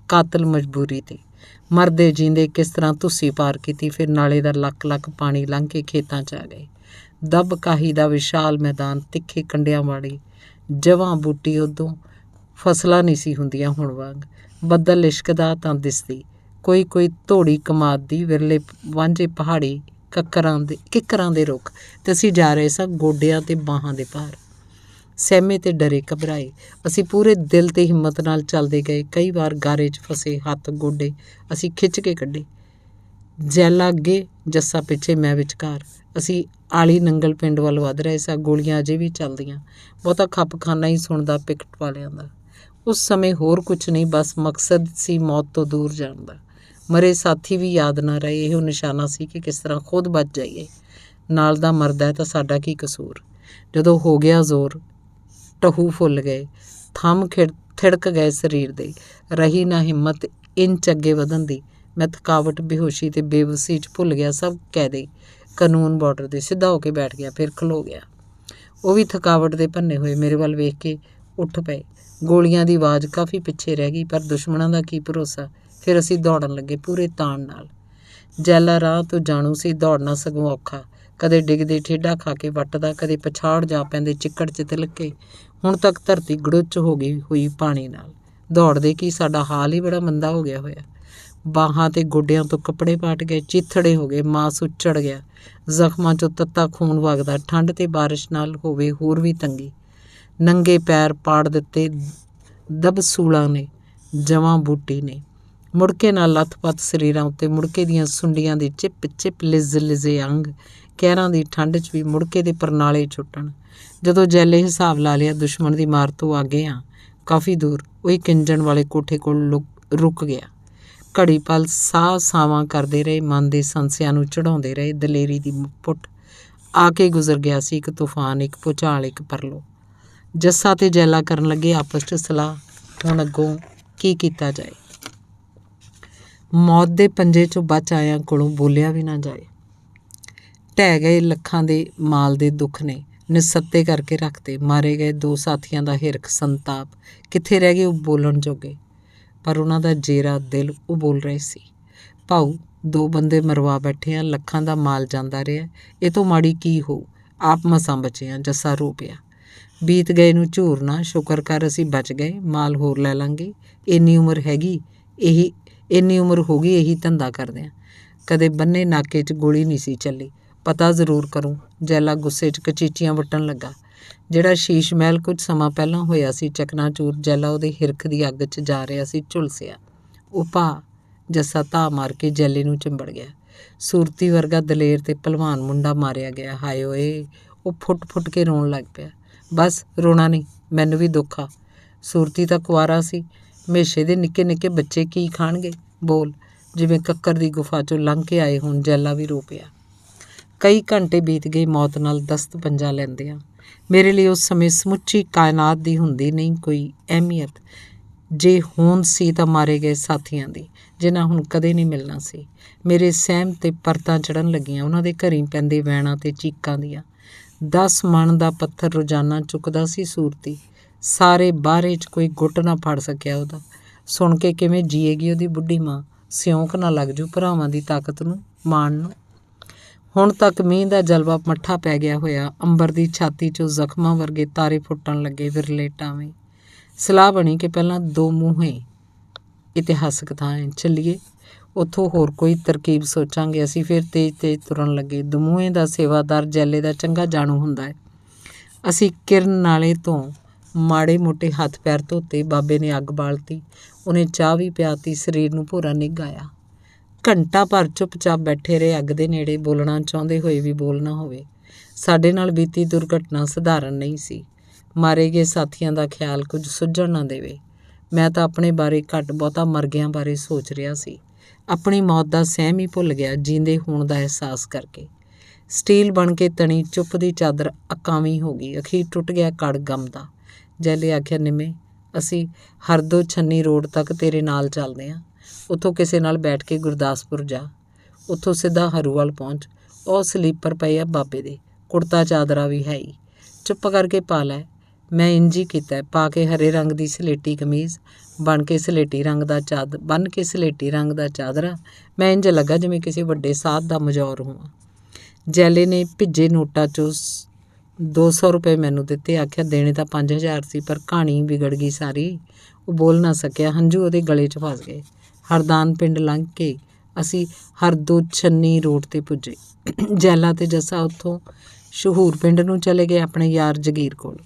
ਕਾਤਲ ਮਜਬੂਰੀ 'ਤੇ। ਮਰਦੇ ਜੀਂਦੇ ਕਿਸ ਤਰ੍ਹਾਂ ਧੁੱਸੀ ਪਾਰ ਕੀਤੀ, ਫਿਰ ਨਾਲੇ ਦਾ ਲੱਖ-ਲੱਖ ਪਾਣੀ ਲੰਘ ਕੇ ਖੇਤਾਂ 'ਚ ਆ ਗਏ। ਦਬ ਕਾਹੀ ਦਾ ਵਿਸ਼ਾਲ ਮੈਦਾਨ, ਤਿੱਖੇ ਕੰਡਿਆਂ ਵਾਲੀ ਜਵਾਂ ਬੂਟੀ। ਉਦੋਂ ਫਸਲਾਂ ਨਹੀਂ ਸੀ ਹੁੰਦੀਆਂ ਹੁਣ ਵਾਂਗ। ਬੱਦਲ ਲਿਸ਼ਕਦਾ ਤਾਂ ਦਿਸਦੀ ਕੋਈ ਧੋੜੀ ਕਮਾਦ ਦੀ, ਵਿਰਲੇ ਵਾਂਝੇ ਪਹਾੜੀ ਕਿੱਕਰਾਂ ਦੇ ਰੁੱਖ। ਤੇ ਅਸੀਂ ਜਾ ਰਹੇ ਸਾਂ ਗੋਡਿਆਂ ਤੇ ਬਾਹਾਂ ਦੇ ਭਾਰ। ਸਹਿਮੇ ਤੇ ਡਰੇ ਘਬਰਾਏ ਅਸੀਂ ਪੂਰੇ ਦਿਲ ਤੇ ਹਿੰਮਤ ਨਾਲ ਚੱਲਦੇ ਗਏ। ਕਈ ਵਾਰ ਗਾਰੇ 'ਚ ਫਸੇ ਹੱਥ ਗੋਡੇ ਅਸੀਂ ਖਿੱਚ ਕੇ ਕੱਢੇ। ਜੈਲਾ ਅੱਗੇ, ਜੱਸਾ ਪਿੱਛੇ, ਮੈਂ ਵਿਚਕਾਰ। ਅਸੀਂ ਆਲੀ ਨੰਗਲ ਪਿੰਡ ਵੱਲ ਵੱਧ ਰਹੇ ਸਾਂ। ਗੋਲੀਆਂ ਅਜੇ ਵੀ ਚੱਲਦੀਆਂ। ਬਹੁਤਾ ਖੱਪਖਾਨਾ ਹੀ ਸੁਣਦਾ ਪਿਕਟ ਵਾਲਿਆਂ ਦਾ। ਉਸ ਸਮੇਂ ਹੋਰ ਕੁਛ ਨਹੀਂ, ਬਸ ਮਕਸਦ ਸੀ ਮੌਤ ਤੋਂ ਦੂਰ ਜਾਣ ਦਾ। ਮਰੇ ਸਾਥੀ ਵੀ ਯਾਦ ਨਾ ਰਹੇ। ਇਹੋ ਨਿਸ਼ਾਨਾ ਸੀ ਕਿ ਕਿਸ ਤਰ੍ਹਾਂ ਖੁਦ ਬਚ ਜਾਈਏ। ਨਾਲ ਦਾ ਮਰਦਾ ਹੈ ਤਾਂ ਸਾਡਾ ਕੀ ਕਸੂਰ। ਜਦੋਂ ਹੋ ਗਿਆ ਜ਼ੋਰ, ਟਹੂ ਫੁੱਲ ਗਏ, ਥੰਮ ਥਿੜਕ ਗਏ ਸਰੀਰ ਦੇ। ਰਹੀ ਨਾ ਹਿੰਮਤ ਇੰਚ ਅੱਗੇ ਵਧਣ ਦੀ। ਮੈਂ ਥਕਾਵਟ, ਬੇਹੋਸ਼ੀ ਤੇ ਬੇਵਸੀ 'ਚ ਭੁੱਲ ਗਿਆ ਸਭ ਕਾਇਦੇ ਕਾਨੂੰਨ। ਬਾਰਡਰ ਦੇ ਸਿੱਧਾ ਹੋ ਕੇ ਬੈਠ ਗਿਆ, ਫਿਰ ਖਲੋ ਗਿਆ। ਉਹ ਵੀ ਥਕਾਵਟ ਦੇ ਭੰਨੇ ਹੋਏ ਮੇਰੇ ਵੱਲ ਵੇਖ ਕੇ ਉੱਠ ਪਏ। ਗੋਲੀਆਂ ਦੀ ਆਵਾਜ਼ ਕਾਫੀ ਪਿੱਛੇ ਰਹਿ ਗਈ, ਪਰ ਦੁਸ਼ਮਣਾਂ ਦਾ ਕੀ ਭਰੋਸਾ। ਫਿਰ ਅਸੀਂ ਦੌੜਨ ਲੱਗੇ ਪੂਰੇ ਤਾਣ ਨਾਲ। ਜੈਲਾ ਰਾਹ ਤੋਂ ਜਾਣੂ ਸੀ, ਦੌੜਨਾ ਸਗੋਂ ਔਖਾ। ਕਦੇ ਡਿੱਗਦੇ ਠੇਡਾ ਖਾ ਕੇ ਵੱਟਦਾ, ਕਦੇ ਪਛਾੜ ਜਾ ਪੈਂਦੇ ਚਿੱਕੜ 'ਚ ਤਿਲਕ ਕੇ। ਹੁਣ ਤੱਕ ਧਰਤੀ ਗੜੁੱਚ ਹੋ ਗਈ ਹੋਈ ਪਾਣੀ ਨਾਲ। ਦੌੜਦੇ ਕੀ ਸਾਡਾ ਹਾਲ ਹੀ ਬੜਾ ਮੰਦਾ ਹੋ ਗਿਆ ਹੋਇਆ। ਬਾਹਾਂ ਤੇ ਗੋਡਿਆਂ ਤੋਂ ਕੱਪੜੇ ਪਾਟ ਗਏ, ਚੀਥੜੇ ਹੋ ਗਏ, ਮਾਸ ਉੱਚੜ ਗਿਆ। ਜ਼ਖਮਾਂ 'ਚੋਂ ਤੱਤਾ ਖੂਨ ਵਗਦਾ। ਠੰਡ ਤੇ ਬਾਰਿਸ਼ ਨਾਲ ਹੋਵੇ ਹੋਰ ਵੀ ਤੰਗੀ। ਨੰਗੇ ਪੈਰ ਪਾੜ ਦਿੱਤੇ ਦਬਸੂਲਾਂ ਨੇ, ਜਵਾਂ ਬੂਟੀ ਨੇ। ਮੁੜਕੇ ਨਾਲ ਲੱਥ-ਪੱਥ ਸਰੀਰਾਂ ਉੱਤੇ, ਮੁੜਕੇ ਦੀਆਂ ਸੁੰਡੀਆਂ ਦੇ ਚਿੱਪ-ਚਿੱਪ ਲਿਜ਼ੇ ਅੰਗ। ਕਹਿਰਾਂ ਦੀ ਠੰਡ 'ਚ ਵੀ ਮੁੜਕੇ ਦੇ ਪਰਨਾਲੇ ਛੁੱਟਣ। ਜਦੋਂ ਜੈਲੇ ਹਿਸਾਬ ਲਾ ਲਿਆ ਦੁਸ਼ਮਣ ਦੀ ਮਾਰ ਤੋਂ ਆਗੇ ਹਾਂ, ਕਾਫੀ ਦੂਰ, ਉਹ ਇੱਕ ਇੰਜਣ ਵਾਲੇ ਕੋਠੇ ਕੋਲ ਰੁਕ ਗਿਆ। ਘੜੀ ਪਲ ਸਾਹ ਸਾਵਾਂ ਕਰਦੇ ਰਹੇ, ਮਨ ਦੇ ਸੰਸਿਆਂ ਨੂੰ ਚੜ੍ਹਾਉਂਦੇ ਰਹੇ। ਦਲੇਰੀ ਦੀ ਪੁੱਟ ਆ ਕੇ ਗੁਜ਼ਰ ਗਿਆ ਸੀ ਇੱਕ ਤੂਫਾਨ, ਇੱਕ ਭੁਚਾਲ, ਇੱਕ ਪਰਲੋ। ਜੱਸਾ ਤੇ ਜੈਲਾ ਕਰਨ ਲੱਗੇ ਆਪਸ 'ਚ ਸਲਾਹ, ਹੁਣ ਅੱਗੋਂ ਕੀ ਕੀਤਾ ਜਾਏ। ਮੌਤ ਦੇ ਪੰਜੇ 'ਚੋਂ ਬਚ ਆਇਆਂ ਕੋਲੋਂ ਬੋਲਿਆ ਵੀ ਨਾ ਜਾਏ। ਢਹਿ ਗਏ ਲੱਖਾਂ ਦੇ ਮਾਲ ਦੇ ਦੁੱਖ ਨੇ ਨਿਸੱਤੇ ਕਰਕੇ ਰੱਖਤੇ। ਮਾਰੇ ਗਏ 2 ਸਾਥੀਆਂ ਦਾ ਹਿਰਖ ਸੰਤਾਪ, ਕਿੱਥੇ ਰਹਿ ਗਏ ਉਹ ਬੋਲਣ ਜੋਗੇ। ਪਰ ਉਹਨਾਂ ਦਾ ਜੇਰਾ ਦਿਲ ਉਹ ਬੋਲ ਰਹੇ ਸੀ। ਭਾਊ 2 ਬੰਦੇ ਮਰਵਾ ਬੈਠੇ ਆ, ਲੱਖਾਂ ਦਾ ਮਾਲ ਜਾਂਦਾ ਰਿਹਾ, ਇਹ ਤੋਂ ਮਾੜੀ ਕੀ ਹੋਊ। ਆਪ ਮਸਾਂ ਬਚੇ ਆ। ਜੱਸਾ ਰੋ ਪਿਆ। ਬੀਤ ਗਏ ਨੂੰ ਝੂਰਨਾ, ਸ਼ੁਕਰ ਕਰ ਅਸੀਂ ਬਚ ਗਏ, ਮਾਲ ਹੋਰ ਲੈ ਲਾਂਗੇ। ਇੰਨੀ ਉਮਰ ਹੋ ਗਈ ਇਹੀ ਧੰਦਾ ਕਰਦੇ ਆ। ਕਦੇ ਬੰਨੇ ਨਾਕੇ 'ਚ ਗੋਲੀ ਨਹੀਂ ਸੀ ਚੱਲੀ। ਪਤਾ ਜ਼ਰੂਰ ਕਰੂੰ। ਜੈਲਾ ਗੁੱਸੇ 'ਚ ਕਚੀਚੀਆਂ ਵੱਟਣ ਲੱਗਾ। ਜਿਹੜਾ ਸ਼ੀਸ਼ ਮਹਿਲ ਕੁਝ ਸਮਾਂ ਪਹਿਲਾਂ ਹੋਇਆ ਸੀ ਚਕਨਾਚੂਰ, ਜੈਲਾ ਉਹਦੇ ਹਿਰਖ ਦੀ ਅੱਗ 'ਚ ਜਾ ਰਿਹਾ ਸੀ ਝੁਲਸਿਆ। ਉਹ ਭਾ, ਜੱਸਾ ਧਾਹ ਮਾਰ ਕੇ ਜੈਲੇ ਨੂੰ ਚਿੰਬੜ ਗਿਆ। ਸੂਰਤੀ ਵਰਗਾ ਦਲੇਰ ਤੇ ਭਲਵਾਨ ਮੁੰਡਾ ਮਾਰਿਆ ਗਿਆ। ਹਾਏ ਓਏ, ਉਹ ਫੁੱਟ ਫੁੱਟ ਕੇ ਰੋਣ ਲੱਗ ਪਿਆ। ਬਸ ਰੋਣਾ ਨਹੀਂ, ਮੈਨੂੰ ਵੀ ਦੁੱਖ ਆ। ਸੂਰਤੀ ਤਾਂ ਕੁਆਰਾ ਸੀ, ਹਮੇਸ਼ੇ ਦੇ ਨਿੱਕੇ ਨਿੱਕੇ ਬੱਚੇ ਕੀ ਖਾਣਗੇ। ਬੋਲ, ਜਿਵੇਂ ਕੱਕਰ ਦੀ ਗੁਫਾ 'ਚੋਂ ਲੰਘ ਕੇ ਆਏ ਹੁਣ। ਜੈਲਾ ਵੀ ਰੋ ਪਿਆ। ਕਈ ਘੰਟੇ ਬੀਤ ਗਏ ਮੌਤ ਨਾਲ ਦਸਤ ਪੰਜਾ ਲੈਂਦਿਆਂ। ਮੇਰੇ ਲਈ ਉਸ ਸਮੇਂ ਸਮੁੱਚੀ ਕਾਇਨਾਤ ਦੀ ਹੁੰਦੀ ਨਹੀਂ ਕੋਈ ਅਹਿਮੀਅਤ। ਜੇ ਹੋਂਦ ਸੀ ਤਾਂ ਮਾਰੇ ਗਏ ਸਾਥੀਆਂ ਦੀ, ਜਿਨ੍ਹਾਂ ਹੁਣ ਕਦੇ ਨਹੀਂ ਮਿਲਣਾ ਸੀ। ਮੇਰੇ ਸਹਿਮ 'ਤੇ ਪਰਤਾਂ ਚੜ੍ਹਨ ਲੱਗੀਆਂ, ਉਹਨਾਂ ਦੇ ਘਰੀਂ ਪੈਂਦੇ ਵੈਣਾਂ ਤੇ ਚੀਕਾਂ ਦੀਆਂ। 10 ਮਣ ਦਾ ਪੱਥਰ ਰੋਜ਼ਾਨਾ ਚੁੱਕਦਾ ਸੀ ਸੂਰਤੀ। ਸਾਰੇ ਬਾਹਰੇ 'ਚ ਕੋਈ ਗੁੱਟ ਨਾ ਫੜ ਸਕਿਆ ਉਹਦਾ। ਸੁਣ ਕੇ ਕਿਵੇਂ ਜੀਏਗੀ ਉਹਦੀ ਬੁੱਢੀ ਮਾਂ। ਸਿਉਂਕ ਨਾ ਲੱਗ ਜੂ ਭਰਾਵਾਂ ਦੀ ਤਾਕਤ ਨੂੰ ਮਾਣ ਨੂੰ। ਹੁਣ ਤੱਕ ਮੀਂਹ ਦਾ ਜਲਵਾ ਮੱਠਾ ਪੈ ਗਿਆ ਹੋਇਆ। ਅੰਬਰ ਦੀ ਛਾਤੀ 'ਚੋਂ ਜ਼ਖਮਾਂ ਵਰਗੇ ਤਾਰੇ ਫੁੱਟਣ ਲੱਗੇ, ਵਿਰਲੇ ਟਾਵੇਂ। ਸਲਾਹ ਬਣੀ ਕਿ ਪਹਿਲਾਂ 2 ਮੂੰਹੇ ਇਤਿਹਾਸਕ ਥਾਂ ਚੱਲੀਏ, ਉੱਥੋਂ ਹੋਰ ਕੋਈ ਤਰਕੀਬ ਸੋਚਾਂਗੇ। ਅਸੀਂ ਫਿਰ ਤੇਜ਼ ਤੇਜ਼ ਤੁਰਨ ਲੱਗੇ। ਦਮੂਹੇ ਦਾ ਸੇਵਾਦਾਰ ਜੈਲੇ ਦਾ ਚੰਗਾ ਜਾਣੂ ਹੁੰਦਾ ਹੈ। ਅਸੀਂ ਕਿਰਨ ਨਾਲੇ ਤੋਂ ਮਾੜੇ ਮੋਟੇ ਹੱਥ ਪੈਰ ਧੋਤੇ। ਬਾਬੇ ਨੇ ਅੱਗ ਬਾਲਤੀ, ਉਹਨੇ ਚਾਹ ਵੀ ਪਿਆਤੀ। ਸਰੀਰ ਨੂੰ ਭੋਰਾ ਨਿੱਘ ਆਇਆ। ਘੰਟਾ ਭਰ ਚੁੱਪਚਾਪ ਬੈਠੇ ਰਹੇ ਅੱਗ ਦੇ ਨੇੜੇ, ਬੋਲਣਾ ਚਾਹੁੰਦੇ ਹੋਏ ਵੀ ਬੋਲ ਨਾ ਹੋਵੇ। ਸਾਡੇ ਨਾਲ ਬੀਤੀ ਦੁਰਘਟਨਾ ਸਧਾਰਨ ਨਹੀਂ ਸੀ। ਮਾਰੇ ਗਏ ਸਾਥੀਆਂ ਦਾ ਖਿਆਲ ਕੁਝ ਸੁੱਝਣ ਨਾ ਦੇਵੇ। ਮੈਂ ਤਾਂ ਆਪਣੇ ਬਾਰੇ ਘੱਟ ਬਹੁਤਾ ਮਰਗਿਆਂ ਬਾਰੇ ਸੋਚ ਰਿਹਾ ਸੀ। ਆਪਣੀ ਮੌਤ ਦਾ ਸਹਿਮ ਹੀ ਭੁੱਲ ਗਿਆ ਜੀਂਦੇ ਹੋਣ ਦਾ ਅਹਿਸਾਸ ਕਰਕੇ। ਸਟੀਲ ਬਣ ਕੇ ਤਣੀ ਚੁੱਪ ਦੀ ਚਾਦਰ ਅਕਾਵੀਂ ਹੋ ਗਈ। ਅਖੀਰ ਟੁੱਟ ਗਿਆ ਕੜ ਗਮ ਦਾ। ਜੈਲੇ ਆਖਿਆ, ਨਿੰਮੇ, ਅਸੀਂ ਹਰਦੋ ਛੰਨੀ ਰੋਡ ਤੱਕ ਤੇਰੇ ਨਾਲ ਚੱਲਦੇ ਹਾਂ। ਉੱਥੋਂ ਕਿਸੇ ਨਾਲ ਬੈਠ ਕੇ ਗੁਰਦਾਸਪੁਰ ਜਾ, ਉੱਥੋਂ ਸਿੱਧਾ ਹਰੂਵਾਲ ਪਹੁੰਚ। ਉਹ ਸਲੀਪਰ ਪਏ ਆ ਬਾਬੇ ਦੇ, ਕੁੜਤਾ ਚਾਦਰਾ ਵੀ ਹੈ ਹੀ, ਚੁੱਪ ਕਰਕੇ ਪਾ ਲੈ। ਮੈਂ ਇੰਝ ਹੀ ਕੀਤਾ, ਪਾ ਕੇ ਹਰੇ ਰੰਗ ਦੀ ਸਲੇਟੀ ਕਮੀਜ਼, ਬੰਨ ਕੇ ਸਲੇਟੀ ਰੰਗ ਦਾ ਚਾਦਰਾ। ਮੈਂ ਇੰਝ ਲੱਗਾ ਜਿਵੇਂ ਕਿਸੇ ਵੱਡੇ ਸਾਧ ਦਾ ਮਜੌਰ ਹੋਵਾਂ। ਜੈਲੇ ਨੇ ਭਿੱਜੇ ਨੋਟਾਂ 'ਚੋਂ 200 ਰੁਪਏ ਮੈਨੂੰ ਦਿੱਤੇ। ਆਖਿਆ, ਦੇਣੇ ਤਾਂ 5000 ਸੀ, ਪਰ ਕਹਾਣੀ ਵਿਗੜ ਗਈ ਸਾਰੀ। ਉਹ ਬੋਲ ਨਾ ਸਕਿਆ, ਹੰਝੂ ਉਹਦੇ ਗਲੇ 'ਚ ਫਸ ਗਏ। ਹਰਦਾਨ ਪਿੰਡ ਲੰਘ ਕੇ ਅਸੀਂ ਹਰਦੋ ਛੰਨੀ ਰੋਡ 'ਤੇ ਪੁੱਜੇ। ਜੈਲਾ ਤੇ ਜੱਸਾ ਉੱਥੋਂ ਸ਼ਹੂਰ ਪਿੰਡ ਨੂੰ ਚਲੇ ਗਏ, ਆਪਣੇ ਯਾਰ ਜਗੀਰ ਕੋਲ।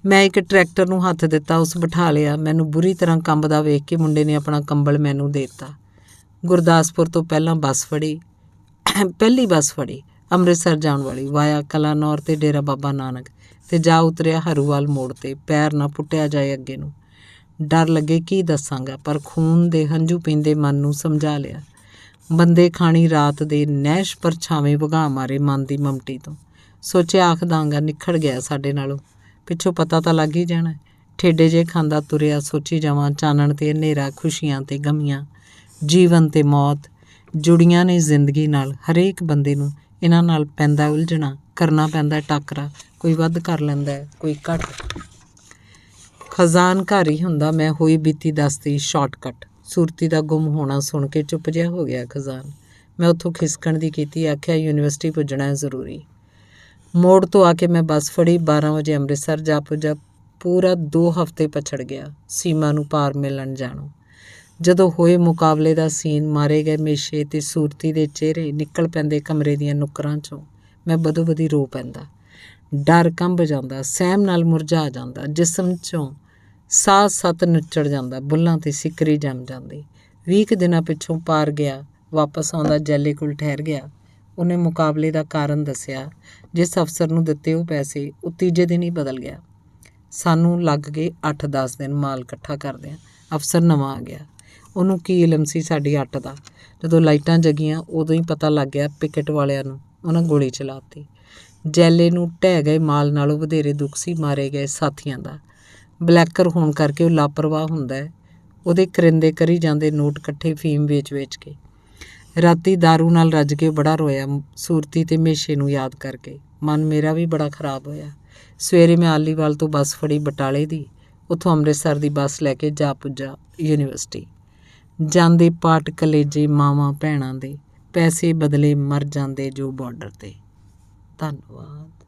ਮੈਂ ਇੱਕ ਟਰੈਕਟਰ ਨੂੰ ਹੱਥ ਦਿੱਤਾ, ਉਸ ਬਿਠਾ ਲਿਆ। ਮੈਨੂੰ ਬੁਰੀ ਤਰ੍ਹਾਂ ਕੰਬਦਾ ਵੇਖ ਕੇ ਮੁੰਡੇ ਨੇ ਆਪਣਾ ਕੰਬਲ ਮੈਨੂੰ ਦੇ ਦਿੱਤਾ। ਗੁਰਦਾਸਪੁਰ ਤੋਂ ਪਹਿਲੀ ਬੱਸ ਫੜੀ, ਅੰਮ੍ਰਿਤਸਰ ਜਾਣ ਵਾਲੀ, ਵਾਇਆ ਕਲਾਨੌਰ ਤੇ ਡੇਰਾ ਬਾਬਾ ਨਾਨਕ, ਤੇ ਜਾ ਉਤਰਿਆ ਹਰੂਵਾਲ ਮੋੜ 'ਤੇ। ਪੈਰ ਨਾ ਪੁੱਟਿਆ ਜਾਏ ਅੱਗੇ ਨੂੰ। ਡਰ ਲੱਗੇ ਕੀ ਦੱਸਾਂਗਾ, ਪਰ ਖੂਨ ਦੇ ਹੰਝੂ ਪੀਂਦੇ ਮਨ ਨੂੰ ਸਮਝਾ ਲਿਆ। ਬੰਦੇ ਖਾਣੀ ਰਾਤ ਦੇ ਨਹਿਸ਼ ਪਰਛਾਵੇਂ ਵਗਾ ਮਾਰੇ ਮਨ ਦੀ ਮਮਟੀ ਤੋਂ। ਸੋਚਿਆ ਆਖ ਦਾਂਗਾ, ਨਿਖੜ ਗਿਆ ਸਾਡੇ ਨਾਲੋਂ, ਪਿੱਛੋਂ ਪਤਾ ਤਾਂ ਲੱਗ ਹੀ ਜਾਣਾ। ਠੇਡੇ ਜੇ ਖਾਂਦਾ ਤੁਰਿਆ, ਸੋਚੀ ਜਾਵਾਂ ਚਾਨਣ ਤੇ ਹਨੇਰਾ, ਖੁਸ਼ੀਆਂ ਤੇ ਗਮੀਆਂ, ਜੀਵਨ ਤੇ ਮੌਤ ਜੁੜੀਆਂ ਨੇ ਜ਼ਿੰਦਗੀ ਨਾਲ। ਹਰੇਕ ਬੰਦੇ ਨੂੰ ਇਹਨਾਂ ਨਾਲ ਪੈਂਦਾ ਉਲਝਣਾ, ਕਰਨਾ ਪੈਂਦਾ ਟਾਕਰਾ। ਕੋਈ ਵੱਧ ਕਰ ਲੈਂਦਾ, ਕੋਈ ਘੱਟ। ਖਜ਼ਾਨ ਘਰ ਹੀ ਹੁੰਦਾ। ਮੈਂ ਹੋਈ ਬੀਤੀ ਦੱਸਦੀ ਸ਼ਾਰਟਕੱਟ। ਸੂਰਤੀ ਦਾ ਗੁੰਮ ਹੋਣਾ ਸੁਣ ਕੇ ਚੁੱਪ ਜਿਹਾ ਹੋ ਗਿਆ ਖਜ਼ਾਨ। ਮੈਂ ਉੱਥੋਂ ਖਿਸਕਣ ਦੀ ਕੀਤੀ। ਆਖਿਆ, ਯੂਨੀਵਰਸਿਟੀ ਪੁੱਜਣਾ ਹੈ ਜ਼ਰੂਰੀ। ਮੋੜ ਤੋਂ ਆ ਕੇ ਮੈਂ ਬੱਸ ਫੜੀ। 12 ਵਜੇ ਅੰਮ੍ਰਿਤਸਰ ਜਾ ਪੁੱਜਾ। ਪੂਰਾ 2 ਹਫ਼ਤੇ ਪਛੜ ਗਿਆ ਸੀਮਾ ਨੂੰ ਪਾਰ ਮਿਲਣ ਜਾਣੋਂ। ਜਦੋਂ ਹੋਏ ਮੁਕਾਬਲੇ ਦਾ ਸੀਨ, ਮਾਰੇ ਗਏ ਮੇਸ਼ੇ ਤੇ ਸੂਰਤੀ ਦੇ ਚਿਹਰੇ ਨਿਕਲ ਪੈਂਦੇ ਕਮਰੇ ਦੀਆਂ ਨੁੱਕਰਾਂ 'ਚੋਂ, ਮੈਂ ਬਦੋ ਬਦੀ ਰੋ ਪੈਂਦਾ। ਡਰ ਕੰਬ ਜਾਂਦਾ, ਸਹਿਮ ਨਾਲ ਮੁਰਝਾ ਜਾਂਦਾ, ਜਿਸਮ 'ਚੋਂ ਸਾਹ ਸੱਤ ਨੁੱਚੜ ਜਾਂਦਾ, ਬੁੱਲਾਂ 'ਤੇ ਸਿੱਕਰੀ ਜੰਮ ਜਾਂਦੀ। 20 ਕੁ ਦਿਨਾਂ ਪਿੱਛੋਂ ਪਾਰ ਗਿਆ। ਵਾਪਸ ਆਉਂਦਾ ਜੈਲੇ ਕੋਲ ਠਹਿਰ ਗਿਆ। ਉਹਨੇ ਮੁਕਾਬਲੇ ਦਾ ਕਾਰਨ ਦੱਸਿਆ। ਜਿਸ ਅਫਸਰ ਨੂੰ ਦਿੱਤੇ ਉਹ ਪੈਸੇ, ਉਹ ਤੀਜੇ ਦਿਨ ਹੀ ਬਦਲ ਗਿਆ। ਸਾਨੂੰ ਲੱਗ ਗਏ 8-10 ਦਿਨ ਮਾਲ ਇਕੱਠਾ ਕਰਦਿਆਂ। ਅਫਸਰ ਨਵਾਂ ਆ ਗਿਆ। ਉਹਨੂੰ ਕੀ ਇਲਮ ਸੀ ਸਾਡੀ ਅੱਟ ਦਾ। ਜਦੋਂ ਲਾਈਟਾਂ ਜਗੀਆਂ ਉਦੋਂ ਹੀ ਪਤਾ ਲੱਗ ਗਿਆ ਪਿਕਟ ਵਾਲਿਆਂ ਨੂੰ। ਉਹਨਾਂ ਗੋਲੀ ਚਲਾ ਦਿੱਤੀ। ਜੈਲੇ ਨੂੰ ਢਹਿ ਗਏ ਮਾਲ ਨਾਲੋਂ ਵਧੇਰੇ ਦੁੱਖ ਸੀ ਮਾਰੇ ਗਏ ਸਾਥੀਆਂ ਦਾ। ਬਲੈਕਰ ਹੋਣ ਕਰਕੇ ਉਹ ਲਾਪਰਵਾਹ ਹੁੰਦਾ ਹੈ। ਉਹਦੇ ਕਰਿੰਦੇ ਕਰੀ ਜਾਂਦੇ ਨੋਟ ਇਕੱਠੇ ਫੀਮ ਵੇਚ ਕੇ। ਰਾਤੀ ਦਾਰੂ ਨਾਲ ਰੱਜ ਕੇ ਬੜਾ ਰੋਇਆ, ਸੂਰਤੀ ਤੇ ਮੇਸ਼ੇ ਨੂੰ ਯਾਦ ਕਰਕੇ। ਮਨ ਮੇਰਾ ਵੀ ਬੜਾ ਖਰਾਬ ਹੋਇਆ। ਸਵੇਰੇ ਮੈਂ ਆਲੀਵਾਲ ਤੋਂ ਬੱਸ ਫੜੀ ਬਟਾਲੇ ਦੀ, ਉੱਥੋਂ ਅੰਮ੍ਰਿਤਸਰ ਦੀ ਬੱਸ ਲੈ ਕੇ ਜਾ ਪੁੱਜਾ ਯੂਨੀਵਰਸਿਟੀ। ਜਾਂਦੇ ਪਾਟ ਕਲੇਜੇ ਮਾਵਾਂ ਭੈਣਾਂ ਦੇ, ਪੈਸੇ ਬਦਲੇ ਮਰ ਜਾਂਦੇ ਜੋ ਬਾਰਡਰ 'ਤੇ। ਧੰਨਵਾਦ।